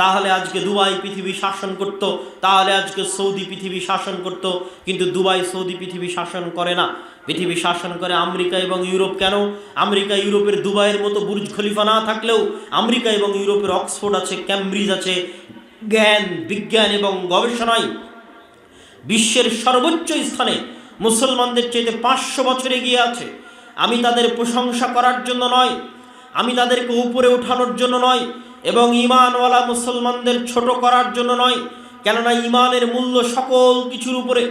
তাহলে আজকে দুবাই পৃথিবী শাসন করত, তাহলে আজকে সৌদি পৃথিবী শাসন করত। কিন্তু দুবাই সৌদি পৃথিবী শাসন করে না, পৃথিবী শাসন করে আমেরিকা এবং ইউরোপ। কেন? আমেরিকা ইউরোপের দুবাইয়ের মতো বুর্জ খলিফা না থাকলেও আমেরিকা এবং ইউরোপের অক্সফোর্ড আছে, ক্যামব্রিজ আছে, জ্ঞান বিজ্ঞান এবং গবেষণায় বিশ্বের সর্বোচ্চ স্থানে মুসলমানদের চাইতে 500 বছর এগিয়ে আছে। আমি তাদের প্রশংসা করার জন্য নয়, আমি তাদেরকে উপরে ওঠানোর জন্য নয়, এবং ঈমানওয়ালা মুসলমানদের ছোট করার জন্য নয়। কেননা ঈমানের মূল্য সকল কিছুর উপরে।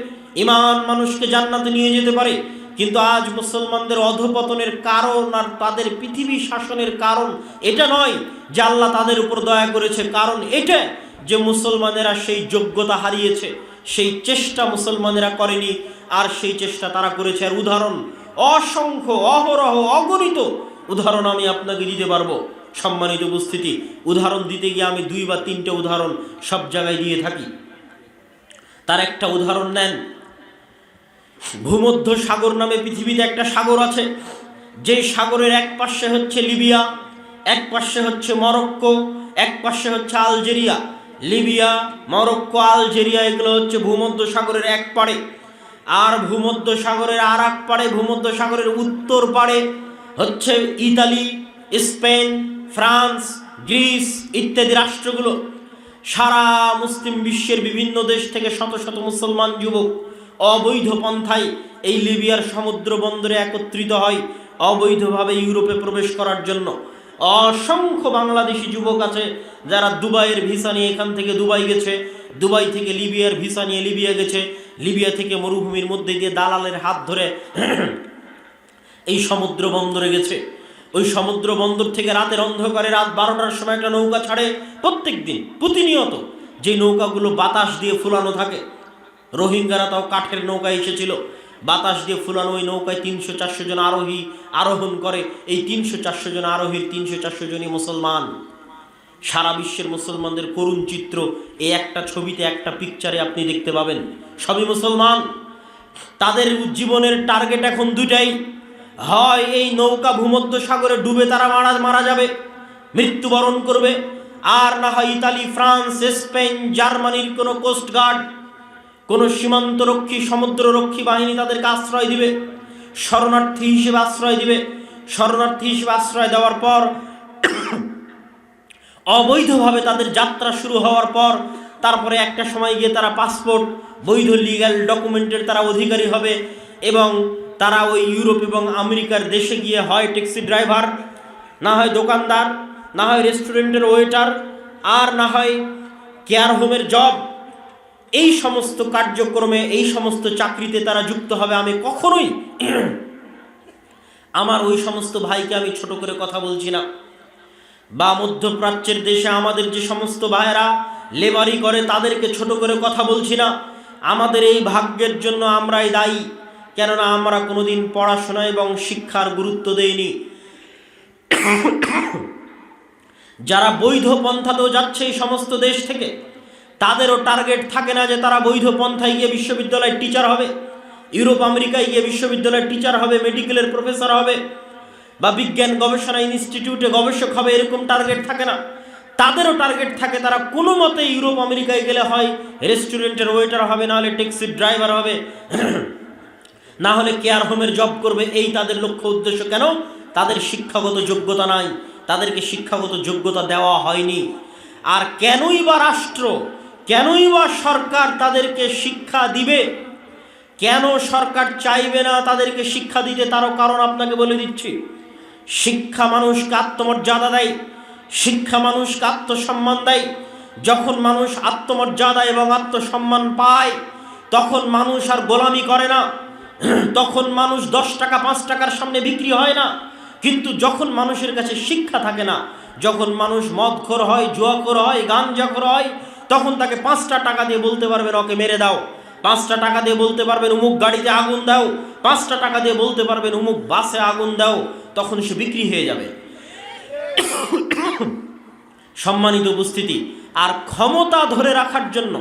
ঈমান মানুষকে জান্নাতে নিয়ে যেতে পারে, কিন্তু আজ মুসলমানদের অধঃপতনের কারণ আর তাদের পৃথিবী শাসনের কারণ এটা নয় যে আল্লাহ তাদের উপর দয়া করেছে, কারণ এটা যে মুসলমানেরা সেই যোগ্যতা হারিয়েছে, সেই চেষ্টা মুসলমানেরা করেনি, আর সেই চেষ্টা তারা করেছে। আর উদাহরণ অসংখ্য, অহরহ, অগণিত উদাহরণ আমি আপনাকে দিতে পারবো। সম্মানিত উপস্থিতি, উদাহরণ দিতে গিয়ে আমি 2 বা 3টে উদাহরণ সব জায়গায় দিয়ে থাকি। তার একটা উদাহরণ নেন, ভূমধ্য সাগর নামে পৃথিবীতে একটা সাগর আছে, যে সাগরের এক পাশে হচ্ছে লিবিয়া, এক পাশে হচ্ছে মরক্কো, এক পাশে হচ্ছে আলজেরিয়া। লিবিয়া, মরক্কো, আলজেরিয়া এগুলো হচ্ছে ভূমধ্য সাগরের এক পাড়ে। আর ভূমধ্য সাগরের আর এক পাড়ে, ভূমধ্য সাগরের উত্তর পাড়ে হচ্ছে ইতালি, স্পেন, ফ্রান্স, গ্রিস ইত্যাদি রাষ্ট্রগুলো। সারা মুসলিম বিশ্বের বিভিন্ন দেশ থেকে শত শত মুসলমান যুবক অবৈধ পন্থায় এই লিবিয়ার সমুদ্র বন্দরে একত্রিত হয় অবৈধভাবে ইউরোপে প্রবেশ করার জন্য। অসংখ্য বাংলাদেশি যুবক আছে যারা দুবাইয়ের ভিসা নিয়ে এখান থেকে দুবাই গেছে, দুবাই থেকে লিবিয়ার ভিসা নিয়ে লিবিয়া গেছে, লিবিয়া থেকে মরুভূমির মধ্যে দিয়ে দালালের হাত ধরে এই সমুদ্র বন্দরে গেছে। ওই সমুদ্র বন্দর থেকে রাতের অন্ধকারে রাত 12টার সময় একটা নৌকা ছাড়ে প্রত্যেক দিন, প্রতিনিয়ত, যে নৌকাগুলো বাতাস দিয়ে ফুলানো থাকে। রোহিঙ্গারা তাও কাঠের নৌকায় এসেছিল, বাতাস দিয়ে ফুলানো ওই নৌকায় 300-400 জন আরোহী আরোহণ করে। এই 300-400 জন আরোহীর 300-400 জনই মুসলমান। সারা বিশ্বের মুসলমানদের করুণ চিত্র এই একটা ছবিতে, একটা পিকচারে আপনি দেখতে পাবেন। সবই মুসলমান। তাদের জীবনের টার্গেট এখন দুটাই, হয় এই নৌকা ভূমধ্য সাগরে ডুবে তারা মারা যাবে, মৃত্যুবরণ করবে, আর না হয় ইতালি, ফ্রান্স, স্পেন, জার্মানির কোনো কোস্টগার্ড, কোনো সীমান্তরক্ষী, সমুদ্ররক্ষী বাহিনী তাদেরকে আশ্রয় দিবে, শরণার্থী হিসেবে আশ্রয় দিবে। শরণার্থী হিসেবে আশ্রয় দেওয়ার পর অবৈধভাবে তাদের যাত্রা শুরু হওয়ার পর তারপরে একটা সময় গিয়ে তারা পাসপোর্ট, বৈধ লিগ্যাল ডকুমেন্টের তারা অধিকারী হবে, এবং তারা ওই ইউরোপ এবং আমেরিকার দেশে গিয়ে হয় ট্যাক্সি ড্রাইভার, না হয় দোকানদার, না হয় রেস্টুরেন্টের ওয়েটার, আর না হয় কেয়ার হোমের জব। এই সমস্ত কার্যক্রমে, এই সমস্ত চাকরিতে তারা যুক্ত হবে। আমি কখনোই আমার ওই সমস্ত ভাইকে আমি ছোট করে কথা বলছি না, বা মধ্যপ্রাচ্যের দেশে আমাদের যে সমস্ত ভাইয়েরা লেবারি করে তাদেরকে ছোট করে কথা বলছি না। আমাদের এই ভাগ্যের জন্য আমরাই দায়ী, কেননা আমরা কোনোদিন পড়াশোনা এবং শিক্ষার গুরুত্ব দেইনি। যারা বৈধ পন্থাতেও যাচ্ছে এই সমস্ত দেশ থেকে, তাদেরও টার্গেট থাকে না যে তারা বৈধ পন্থায় গিয়ে বিশ্ববিদ্যালয়ের টিচার হবে, ইউরোপ আমেরিকায় গিয়ে বিশ্ববিদ্যালয়ের টিচার হবে, মেডিকেলের প্রফেসর হবে, বা বিজ্ঞান গবেষণা ইনস্টিটিউটে গবেষক হবে, এরকম টার্গেট থাকে না। তাদেরও টার্গেট থাকে তারা কোনো মতে ইউরোপ আমেরিকায় গেলে হয় রেস্টুরেন্টের ওয়েটার হবে, না হলে ট্যাক্সির ড্রাইভার হবে, না হলে কেয়ার হোমের জব করবে। এই তাদের লক্ষ্য উদ্দেশ্য। কেন? তাদের শিক্ষাগত যোগ্যতা নাই, তাদেরকে শিক্ষাগত যোগ্যতা দেওয়া হয়নি। আর কেনই বা রাষ্ট্র, কেনই বা সরকার তাদেরকে শিক্ষা দিবে? কেন সরকার চাইবে না তাদেরকে শিক্ষা দিতে? তারও কারণ আপনাকে বলে দিচ্ছি। শিক্ষা মানুষকে আত্মমর্যাদা দেয়, শিক্ষা মানুষকে আত্মসম্মান দেয়। যখন মানুষ আত্মমর্যাদা এবং আত্মসম্মান পায়, তখন মানুষ আর গোলামি করে না, তখন মানুষ 10 টাকা 5 টাকার সামনে বিক্রি হয় না। কিন্তু যখন মানুষের কাছে শিক্ষা থাকে না, যখন মানুষ মদখোর হয়, জুয়াখোর হয়, গাঞ্জাখোর হয়, তখন তাকে 5টা টাকা দিয়ে বলতে পারবেন ওকে মেরে দাও, 5টা টাকা দিয়ে বলতে পারবেন অমুক গাড়িতে আগুন দাও, 5টা টাকা দিয়ে বলতে পারবেন অমুক বাসে আগুন দাও, তখন সে বিক্রি হয়ে যাবে। সম্মানিত উপস্থিতি, আর ক্ষমতা ধরে রাখার জন্য,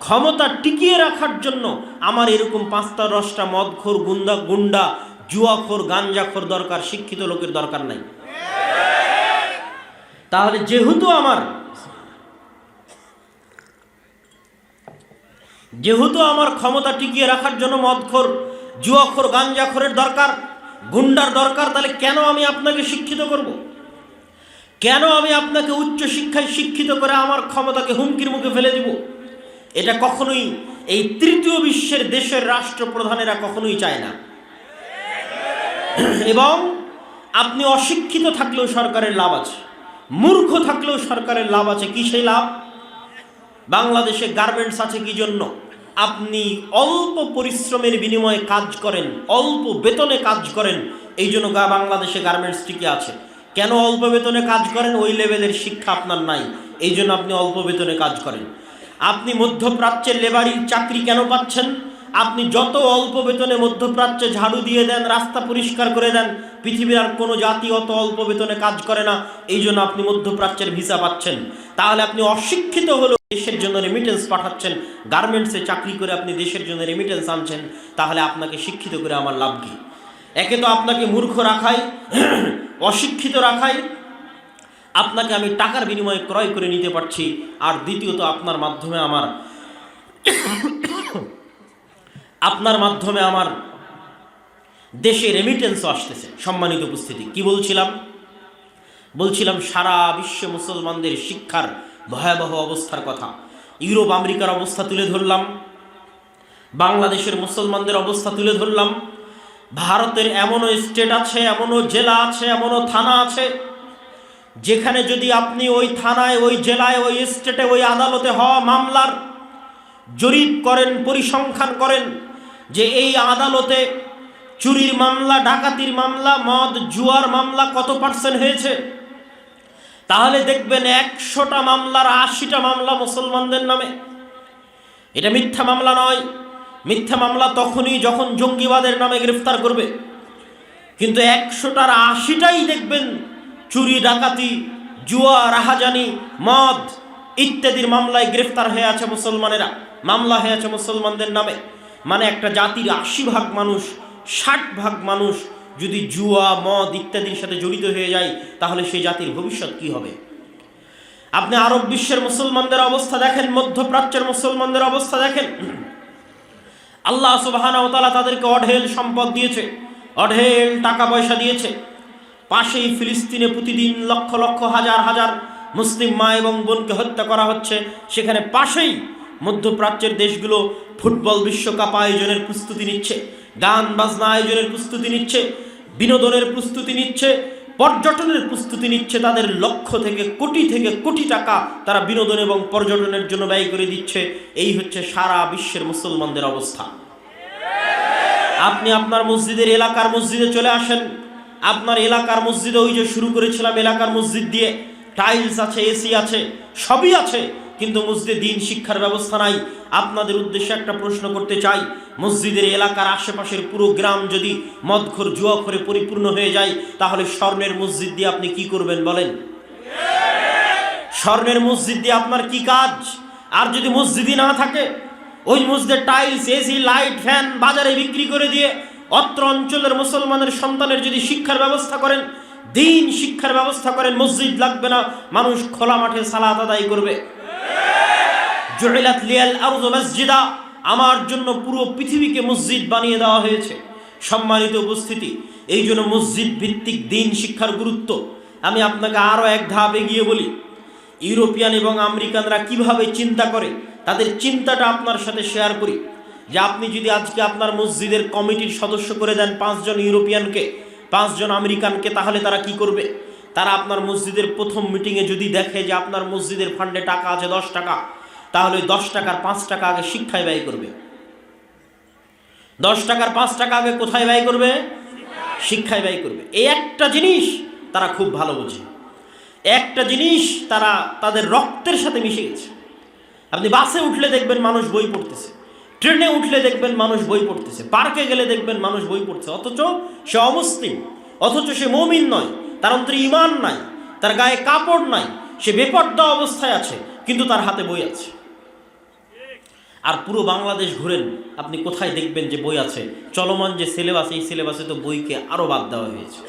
ক্ষমতা টিকিয়ে রাখার জন্য আমার এরকম 5টা 10টা মদখোর, গুন্ডা, জুয়াখোর, গাঞ্জাখোর দরকার, শিক্ষিত লোকের দরকার নাই। তাহলে যেহেতু আমার যেহেতু আমার ক্ষমতা টিকিয়ে রাখার জন্য মদখোর, জুয়াখোর, গাঞ্জাখোরের দরকার, গুন্ডার দরকার, তাহলে কেন আমি আপনাকে শিক্ষিত করব? কেন আমি আপনাকে উচ্চ শিক্ষায় শিক্ষিত করে আমার ক্ষমতাকে হুমকির মুখে ফেলে দিব? এটা কখনোই এই তৃতীয় বিশ্বের দেশের রাষ্ট্রপ্রধানেরা কখনোই চায় না। এবং আপনি অশিক্ষিত থাকলেও সরকারের লাভ আছে, মূর্খ থাকলেও সরকারের লাভ আছে। কি সেই লাভ? বাংলাদেশে গার্মেন্টস আছে কি জন্য? আপনি অল্প পরিশ্রমের বিনিময়ে কাজ করেন, অল্প বেতনে কাজ করেন, এই জন্য বাংলাদেশে গার্মেন্টস টিকে আছে। কেন অল্প বেতনে কাজ করেন? ওই লেভেলের শিক্ষা আপনার নাই, এই জন্য আপনি অল্প বেতনে কাজ করেন। আপনি মধ্যপ্রাচ্যের লেবারির চাকরি কেন পাচ্ছেন? আপনি যত অল্প বেতনে মধ্যপ্রাচ্যে ঝাড়ু দিয়ে দেন, রাস্তা পরিষ্কার করে দেন, পৃথিবীর আর কোনো জাতি অত অল্প বেতনে কাজ করে না, এই জন্য আপনি মধ্যপ্রাচ্যের ভিসা পাচ্ছেন। তাহলে আপনি অশিক্ষিত হলেও দেশের জন্য রেমিটেন্স পাঠাচ্ছেন, গার্মেন্টসে চাকরি করে আপনি দেশের জন্য রেমিটেন্স আনছেন, তাহলে আপনাকে শিক্ষিত করে আমার লাভ কি? একে তো আপনাকে মূর্খ রাখাই, অশিক্ষিত রাখাই, আপনাকে আমি টাকার বিনিময়ে ক্রয় করে নিতে পারছি, আর দ্বিতীয়ত আপনার মাধ্যমে আমার দেশে রেমিটেন্সও আসতেছে। সম্মানিত উপস্থিতি, কি বলছিলাম সারা বিশ্বে মুসলমানদের শিক্ষার ভয়াবহ অবস্থার কথা। ইউরোপ আমেরিকার অবস্থা তুলে ধরলাম, বাংলাদেশের মুসলমানদের অবস্থা তুলে ধরলাম। ভারতের এমনও স্টেট আছে, এমনও জেলা আছে, এমনও থানা আছে, যেখানে যদি আপনি ওই থানায়, ওই জেলায়, ওই স্টেটে, ওই আদালতে হওয়া মামলার জরিপ করেন, পরিসংখ্যান করেন যে এই আদালতে চুরির মামলা, ডাকাতির মামলা, মদ জুয়ার মামলা কত পার্সেন্ট হয়েছে, তাহলে দেখবেন 100টা মামলার 80টা মামলা মুসলমানদের নামে। এটা মিথ্যা মামলা নয়। মিথ্যা মামলা তখনই যখন জঙ্গিবাদের নামে গ্রেফতার করবে, কিন্তু 100টার 80টাই দেখবেন চুরি, ডাকাতি, জুয়া, রাহাজানি, মদ ইত্যাদির মামলায় গ্রেফতার হয়ে আছে মুসলমানেরা, মামলা হয়ে আছে মুসলমানদের নামে। মানে একটা জাতির 80 ভাগ মানুষ, 60 ভাগ মানুষ যদি জুয়া, মদ ইত্যাদির সাথে জড়িত হয়ে যায়, তাহলে সেই জাতির ভবিষ্যৎ কি হবে? আপনি আরব বিশ্বের মুসলমানদের অবস্থা দেখেন, মধ্যপ্রাচ্যের মুসলমানদের অবস্থা দেখেন। আল্লাহ সুবহানাহু ওয়া তাআলা তাদেরকে অঢেল সম্পদ দিয়েছে, অঢেল টাকা পয়সা দিয়েছে। পাশেই ফিলিস্তিনে প্রতিদিন লক্ষ লক্ষ, হাজার হাজার মুসলিম মা এবং বোনকে হত্যা করা হচ্ছে। সেখানে পাশেই মধ্যপ্রাচ্যের দেশগুলো ফুটবল বিশ্বকাপ আয়োজনের প্রস্তুতি নিচ্ছে, গান বাজনা আয়োজনের প্রস্তুতি নিচ্ছে, বিনোদনের প্রস্তুতি নিচ্ছে, পর্যটনের প্রস্তুতি নিচ্ছে। তাদের লক্ষ থেকে কোটি টাকা তারা বিনোদন এবং পর্যটনের জন্য ব্যয় করে দিচ্ছে। এই হচ্ছে সারা বিশ্বের মুসলমানদের অবস্থা। আপনি আপনার মসজিদের, এলাকার মসজিদে চলে আসেন। আপনার এলাকার মসজিদে, ওই যে শুরু করেছিলাম এলাকার মসজিদ দিয়ে, টাইলস আছে, এসি আছে, সবই আছে, কিন্তু মসজিদে দিন শিক্ষার ব্যবস্থা নাই। আপনাদের উদ্দেশ্যে একটা প্রশ্ন করতে চাই, মসজিদের এলাকার আশেপাশের পুরো গ্রাম যদি মদখোর, জুয়াখোরে পরিপূর্ণ হয়ে যায়, তাহলে স্বর্ণের মসজিদ দিয়ে আপনি কি করবেন বলেন? স্বর্ণের মসজিদ দিয়ে আপনার কি কাজ? আর যদি মসজিদই না থাকে, ওই মসজিদের টাইলস, এসি, লাইট, ফ্যান বাজারে বিক্রি করে দিয়ে অত্র অঞ্চলের মুসলমানের সন্তানের যদি শিক্ষার ব্যবস্থা করেন, দিন শিক্ষার ব্যবস্থা করেন, মসজিদ লাগবে না, মানুষ খোলা মাঠে সালাত আদায় করবে। জুইলাত লিয়াল আরযু মাসজিদা, আমার জন্য পুরো পৃথিবীকে মসজিদ বানিয়ে দেওয়া হয়েছে। সম্মানিত উপস্থিতি, এই জন্য মসজিদ ভিত্তিক দিন শিক্ষার গুরুত্ব। আমি আপনাকে আরও এক ধাপ এগিয়ে বলি, ইউরোপিয়ান এবং আমেরিকানরা কিভাবে চিন্তা করে, তাদের চিন্তাটা আপনার সাথে শেয়ার করি। যে আপনি যদি আজকে আপনার মসজিদের কমিটির সদস্য করে দেন 5 জন ইউরোপিয়ানকে, 5 জন আমেরিকানকে, তাহলে তারা কি করবে? তারা আপনার মসজিদের প্রথম মিটিংয়ে যদি দেখে যে আপনার মসজিদের ফান্ডে টাকা আছে 10 টাকা, তাহলে 10 টাকার 5 টাকা আগে শিক্ষায় ব্যয় করবে। 10 টাকার 5 টাকা আগে কোথায় ব্যয় করবে? শিক্ষায় ব্যয় করবে। এই একটা জিনিস তারা খুব ভালো বোঝে, একটা জিনিস তারা তাদের রক্তের সাথে মিশে গেছে। আপনি বাসে উঠলে দেখবেন মানুষ বই পড়তেছে, ট্রেনে উঠলে দেখবেন মানুষ বই পড়তেছে, পার্কে গেলে দেখবেন মানুষ বই পড়ছে, অথচ সে অমুসলিম, অথচ সে মুমিন নয়, তার অন্তরে ঈমান নাই, তার গায়ে কাপড় নাই, সে বেপর্দা অবস্থায় আছে, কিন্তু তার হাতে বই আছে। আর পুরো বাংলাদেশ ঘুরেন, আপনি কোথায় দেখবেন যে বই আছে? চলমান যে সিলেবাস, এই সিলেবাসে তো বইকে আরও বাদ দেওয়া হয়েছে।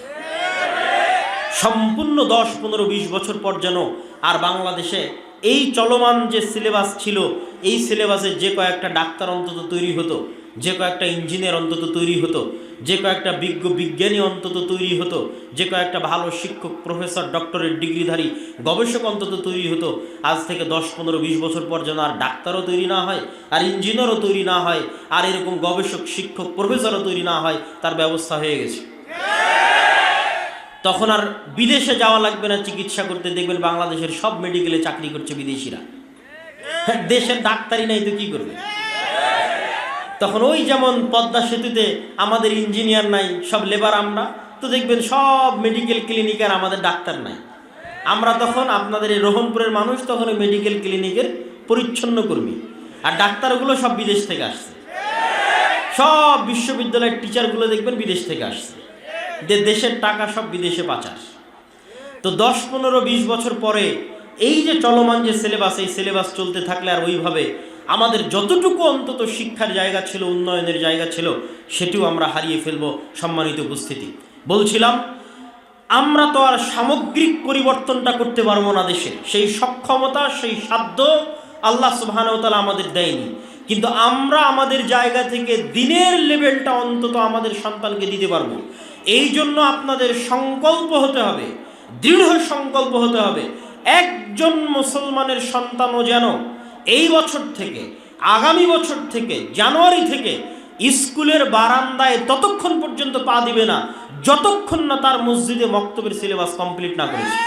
সম্পূর্ণ 10, 15, 20 বছর পর যেন আর বাংলাদেশে এই চলমান যে সিলেবাস ছিল, এই সিলেবাসে যে কয়েকটা ডাক্তার অন্তত তৈরি হতো, যে কয়েকটা ইঞ্জিনিয়ার অন্তত তৈরি হতো, যে কয়েকটা বিজ্ঞানী অন্তত তৈরি হতো, যে কয়েকটা ভালো শিক্ষক, প্রফেসর, ডক্টরেট ডিগ্রিধারী গবেষক অন্তত তৈরি হতো, আজ থেকে 10, 15, 20 বছর পর যেন আর ডাক্তারও তৈরি না হয়, আর ইঞ্জিনিয়ারও তৈরি না হয়, আর এরকম গবেষক, শিক্ষক, প্রফেসরও তৈরি না হয়, তার ব্যবস্থা হয়ে গেছে। তখন আর বিদেশে যাওয়া লাগবে না চিকিৎসা করতে। দেখবেন বাংলাদেশের সব মেডিকেলে চাকরি করছে বিদেশিরা। দেশের ডাক্তারই নাই তো কি করবে? তখন ওই যেমন পদ্মা সেতুতে আমাদের ইঞ্জিনিয়ার নাই, সব লেবার আমরা, তো দেখবেন সব মেডিকেল ক্লিনিকে আর আমাদের ডাক্তার নাই। আমরা তখন আপনাদের এই রোহনপুরের মানুষ তখন ওই মেডিকেল ক্লিনিকের পরিচ্ছন্ন কর্মী, আর ডাক্তারগুলো সব বিদেশ থেকে আসছে। সব বিশ্ববিদ্যালয়ের টিচারগুলো দেখবেন বিদেশ থেকে আসছে, দেশের টাকা সব বিদেশে পাচার। তো 10, 15, 20 বছর পরে এই যে চলমান যে সিলেবাস, এই সিলেবাস চলতে থাকলে আর ওইভাবে আমাদের যতটুকু অন্তত শিক্ষার জায়গা ছিল, উন্নয়নের জায়গা ছিল, সেটিও আমরা হারিয়ে ফেলবো। সম্মানিত উপস্থিতি, বলছিলাম আমরা তো আর সামগ্রিক পরিবর্তনটা করতে পারবো না। দেশের সেই সক্ষমতা, সেই সাধ্য আল্লাহ সুবহানাহু ওয়া তাআলা আমাদের দেয়নি, কিন্তু আমরা আমাদের জায়গা থেকে দিনের লেভেলটা অন্তত আমাদের সন্তানকে দিতে পারবো। এই জন্য আপনাদের সংকল্প হতে হবে, দৃঢ় সংকল্প হতে হবে, একজন মুসলমানের সন্তানও যেন এই বছর থেকে, আগামী বছর থেকে, জানুয়ারি থেকে স্কুলের বারান্দায় ততক্ষণ পর্যন্ত পা দিবে না যতক্ষণ না তার মসজিদে মক্তবের সিলেবাস কমপ্লিট না করেছে।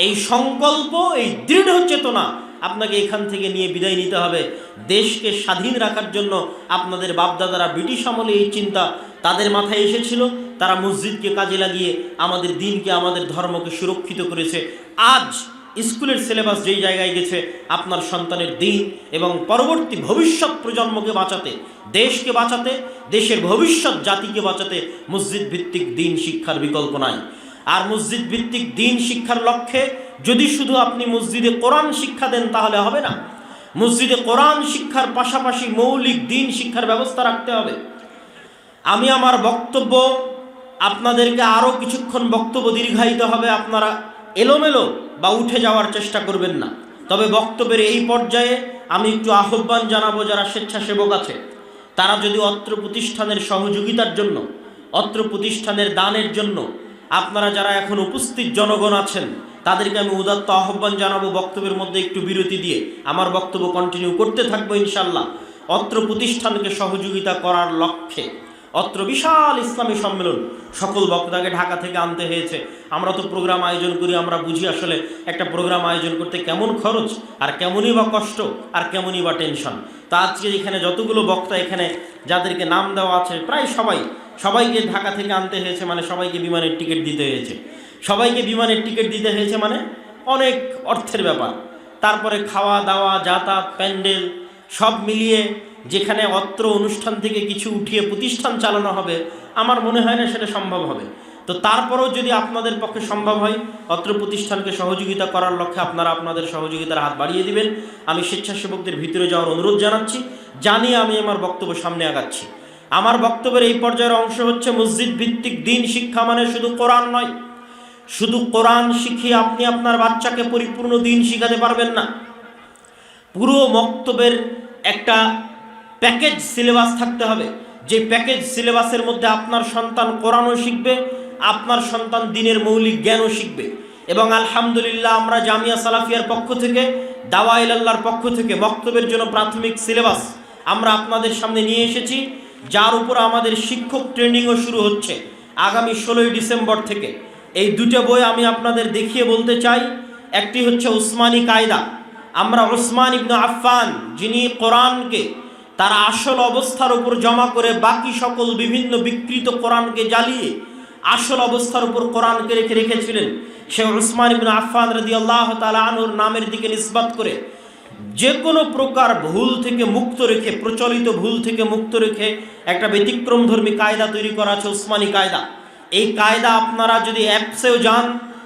এই সংকল্প, এই দৃঢ় চেতনা আপনাকে এখান থেকে নিয়ে বিদায় নিতে হবে। দেশকে স্বাধীন রাখার জন্য আপনাদের বাপদাদারা ব্রিটিশ আমলে এই চিন্তা তাদের মাথায় এসেছিল, তারা মসজিদকে কাজে লাগিয়ে আমাদের দিনকে, আমাদের ধর্মকে সুরক্ষিত করেছে। আজ স্কুলের সিলেবাস যেই জায়গায় গেছে, আপনার সন্তানের দিন এবং পরবর্তী ভবিষ্যৎ প্রজন্মকে বাঁচাতে, দেশকে বাঁচাতে, দেশের ভবিষ্যৎ জাতিকে বাঁচাতে মসজিদ ভিত্তিক দিন শিক্ষার বিকল্প নাই। আর মসজিদ ভিত্তিক দিন শিক্ষার লক্ষ্যে যদি শুধু আপনি মসজিদে কোরআন শিক্ষা দেন তাহলে হবে না। মসজিদে কোরআন শিক্ষার পাশাপাশি মৌলিক দিন শিক্ষার ব্যবস্থা রাখতে হবে। আমি আমার বক্তব্য আপনাদেরকে আরও কিছুক্ষণ বক্তব্য দীর্ঘায়িত হবে, আপনারা এলোমেলো বা উঠে যাওয়ার চেষ্টা করবেন না। তবে বক্তব্যের এই পর্যায়ে আমি একটু আহ্বান জানাবো, যারা স্বেচ্ছাসেবক আছে তারা যদি অত্র প্রতিষ্ঠানের সহযোগিতার জন্য, অত্র প্রতিষ্ঠানের দানের জন্য, আপনারা যারা এখন উপস্থিত জনগণ আছেন তাদেরকে আমি উদাত্ত আহ্বান জানাবো বক্তব্যের মধ্যে একটু বিরতি দিয়ে আমার বক্তব্য কন্টিনিউ করতে থাকবো ইনশাল্লাহ। অত্র প্রতিষ্ঠানকে সহযোগিতা করার লক্ষ্যে অত্র বিশাল ইসলামী সম্মেলন, সকল বক্তাকে ঢাকা থেকে আনতে হয়েছে। আমরা তো প্রোগ্রাম আয়োজন করি, আমরা বুঝি আসলে একটা প্রোগ্রাম আয়োজন করতে কেমন খরচ, আর কেমনই বা কষ্ট, আর কেমনই বা টেনশন। তা আজকে এখানে যতগুলো বক্তা এখানে যাদেরকে নাম দেওয়া আছে, প্রায় সবাইকে ঢাকা থেকে আনতে হয়েছে, মানে সবাইকে বিমানের টিকিট দিতে হয়েছে। সবাইকে বিমানের টিকিট দিতে হয়েছে মানে অনেক অর্থের ব্যাপার। তারপরে খাওয়া দাওয়া, যাতায়াত, প্যান্ডেল সব মিলিয়ে যেখানে অত্র অনুষ্ঠান থেকে কিছু উঠিয়ে প্রতিষ্ঠান চালানো হবে, আমার মনে হয় না সেটা সম্ভব হবে। তো তারপরেও যদি আপনাদের পক্ষে সম্ভব হয় অত্র প্রতিষ্ঠানকে সহযোগিতা করার লক্ষ্যে আপনারা আপনাদের সহযোগিতার হাত বাড়িয়ে দিবেন। আমি স্বেচ্ছাসেবকদের ভিতরে যাওয়ার অনুরোধ জানাচ্ছি, জানিয়ে আমি আমার বক্তব্য সামনে আগাচ্ছি। আমার বক্তব্যের এই পর্যায়ের অংশ হচ্ছে মসজিদ ভিত্তিক দিন শিক্ষা মানে শুধু কোরআন নয়। শুধু কোরআন শিখিয়ে আপনি আপনার বাচ্চাকে পরিপূর্ণ দিন শিখাতে পারবেন না। পুরো মক্তবের একটা প্যাকেজ সিলেবাস থাকতে হবে, যে প্যাকেজ সিলেবাসের মধ্যে আপনার সন্তান কোরআনও শিখবে, আপনার সন্তান দিনের মৌলিক জ্ঞানও শিখবে। এবং আলহামদুলিল্লাহ আমরা জামিয়া সালাফিয়ার পক্ষ থেকে, দাওয়া ইলাল্লাহর পক্ষ থেকে মক্তবের জন্য প্রাথমিক সিলেবাস আমরা আপনাদের সামনে নিয়ে এসেছি, যার উপর আমাদের শিক্ষক ট্রেনিংও শুরু হচ্ছে আগামী 16ই ডিসেম্বর থেকে। এই দুটো বই আমি আপনাদের দেখিয়ে বলতে চাই। একটি হচ্ছে উসমানী কায়দা। আমরা উসমান ইবনে আফফান, যিনি কোরআনকে তার আসল অবস্থার উপর জমা করে বাকি সকল বিভিন্ন বিকৃত কোরআনকে জ্বালিয়ে আসল অবস্থার উপর কোরআনকে রেখেছিলেন, সে উসমান ইবনে আফফান রাদিয়াল্লাহু তাআলা আনহুর নামের দিকে নিসবত করে যে কোনো প্রকার ভুল থেকে মুক্ত রেখে, প্রচলিত ভুল থেকে মুক্ত রেখে একটা ব্যতিক্রমধর্মী কায়দা তৈরি করা আছে উসমানী কায়দা। এই কায়দা আপনারা যদি অ্যাপসেও যান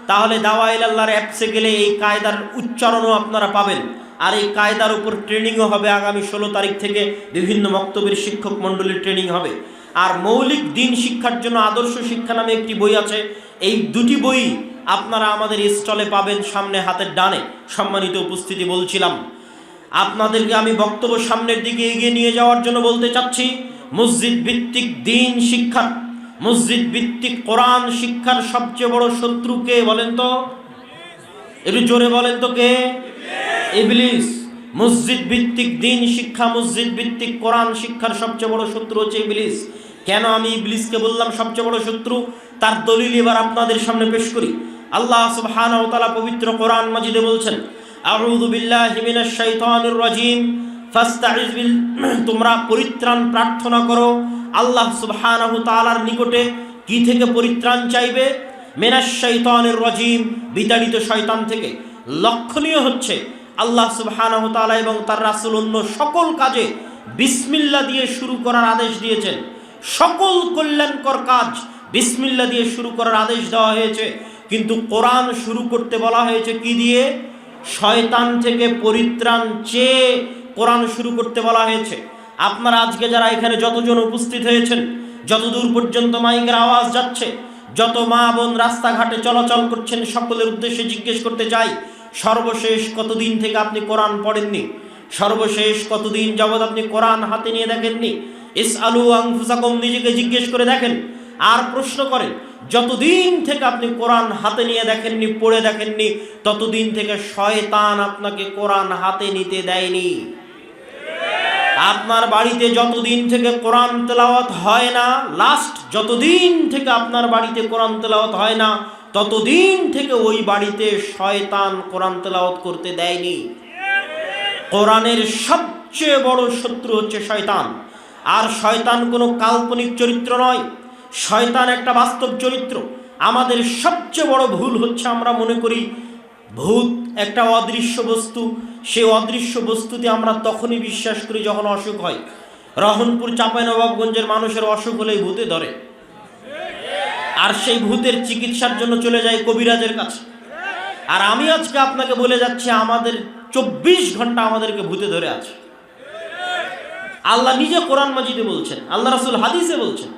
তাহলে দাওয়া ইলাল্লাহর অ্যাপসে গেলে এই কায়দার উচ্চারণও আপনারা পাবেন। আর এই কায়দার উপর ট্রেনিংও হবে আগামী 16 তারিখ থেকে, বিভিন্ন মক্তবের শিক্ষক মণ্ডলীর ট্রেনিং হবে। আর মৌলিক দিন শিক্ষার জন্য আদর্শ শিক্ষা নামে একটি বই আছে। এই দুটি বই আপনারা আমাদের স্টলে পাবেন সামনে হাতের ডানে। সম্মানিত উপস্থিতি, বলছিলাম আপনাদেরকে আমি বক্তব্য সামনের দিকে এগিয়ে নিয়ে যাওয়ার জন্য বলতে চাচ্ছি, মসজিদ ভিত্তিক দ্বীন শিক্ষা, মসজিদ ভিত্তিক কোরআন শিক্ষার সবচেয়ে বড় শত্রু কে বলেন তো? একটু জোরে বলেন তো কে? ইবলিস। মসজিদ ভিত্তিক দ্বীন শিক্ষা, মসজিদ ভিত্তিক কোরআন শিক্ষার সবচেয়ে বড় শত্রু হচ্ছে ইবলিস। কেন আমি ইবলিসকে বললাম সবচেয়ে বড় শত্রু, তার দলিল এবার আপনাদের সামনে পেশ করি। আল্লাহ সুবহানাহু ওয়া তাআলা পবিত্র কোরআন মাজিদে বলছেন, আউযু বিল্লাহি মিনাশ শাইতানির রাজিম ফাস্তাইজ বিল, তোমরা পরিত্রাণ প্রার্থনা করো আল্লাহ সুবহানাহু তাআলার নিকটে। কি থেকে পরিত্রাণ চাইবে? মিনাশ শাইতানির রাজিম, বিতাড়িত শয়তান থেকে। লক্ষণীয় হচ্ছে আল্লাহ সুবহানাহু তাআলা এবং তার রাসূল অন্য সকল কাজে বিসমিল্লাহ দিয়ে শুরু করার আদেশ দিয়েছেন। সকল কল্যাণকর কাজ বিসমিল্লাহ দিয়ে শুরু করার আদেশ দেওয়া হয়েছে, কিন্তু কোরআন শুরু করতে বলা হয়েছে কি দিয়ে? শয়তান থেকে পরিত্রাণ চেয়ে কোরআন শুরু করতে বলা হয়েছে। আপনারা আজকে যারা এখানে যতজন উপস্থিত হয়েছেন, যতদূর পর্যন্ত মাইকের আওয়াজ যাচ্ছে, যত মা বোন রাস্তাঘাটে চলাচল করছেন, সকলের উদ্দেশ্যে জিজ্ঞেস করতে চাই, সর্বশেষ কতদিন থেকে আপনি কোরআন পড়েননি? সর্বশেষ কতদিন যাবৎ আপনি কোরআন হাতে নিয়ে দেখেননি? ইসআলু আনফুসাকুম, নিজেকে জিজ্ঞেস করে দেখেন। আর প্রশ্ন করেন, যতদিন থেকে আপনি কোরআন হাতে নিয়ে দেখেননি, পড়ে দেখেননি, ততদিন থেকে শয়তান আপনাকে কোরআন হাতে নিতে দেয়নি। আপনার বাড়িতে যতদিন থেকে কোরআন তেলাওয়াত হয় না, লাস্ট যতদিন থেকে আপনার বাড়িতে কোরআন তেলাওয়াত হয় না, ততদিন থেকে ওই বাড়িতে শয়তান কোরআন তেলাওয়াত করতে দেয়নি। কোরআনের সবচেয়ে বড় শত্রু হচ্ছে শয়তান। আর শয়তান কোনো কাল্পনিক চরিত্র নয়, শয়তান একটা বাস্তব চরিত্র। আমাদের সবচেয়ে বড় ভুল হচ্ছে আমরা মনে করি ভূত একটা অদৃশ্য বস্তু, সেই অদৃশ্য বস্তুতে আমরা তখনই বিশ্বাস করি যখন অসুখ হয়। রহনপুর চাঁপাইনবাবগঞ্জের মানুষের অসুখ হলেই ভূতে ধরে, আর সেই ভূতের চিকিৎসার জন্য চলে যায় কবিরাজের কাছে। আর আমি আজকে আপনাকে বলে যাচ্ছি, আমাদের 24 ঘন্টা আমাদেরকে ভূতে ধরে আছে। আল্লাহ নিজে কোরআন মাজিদে বলছেন, আল্লাহ রাসূল হাদিসে বলছেন,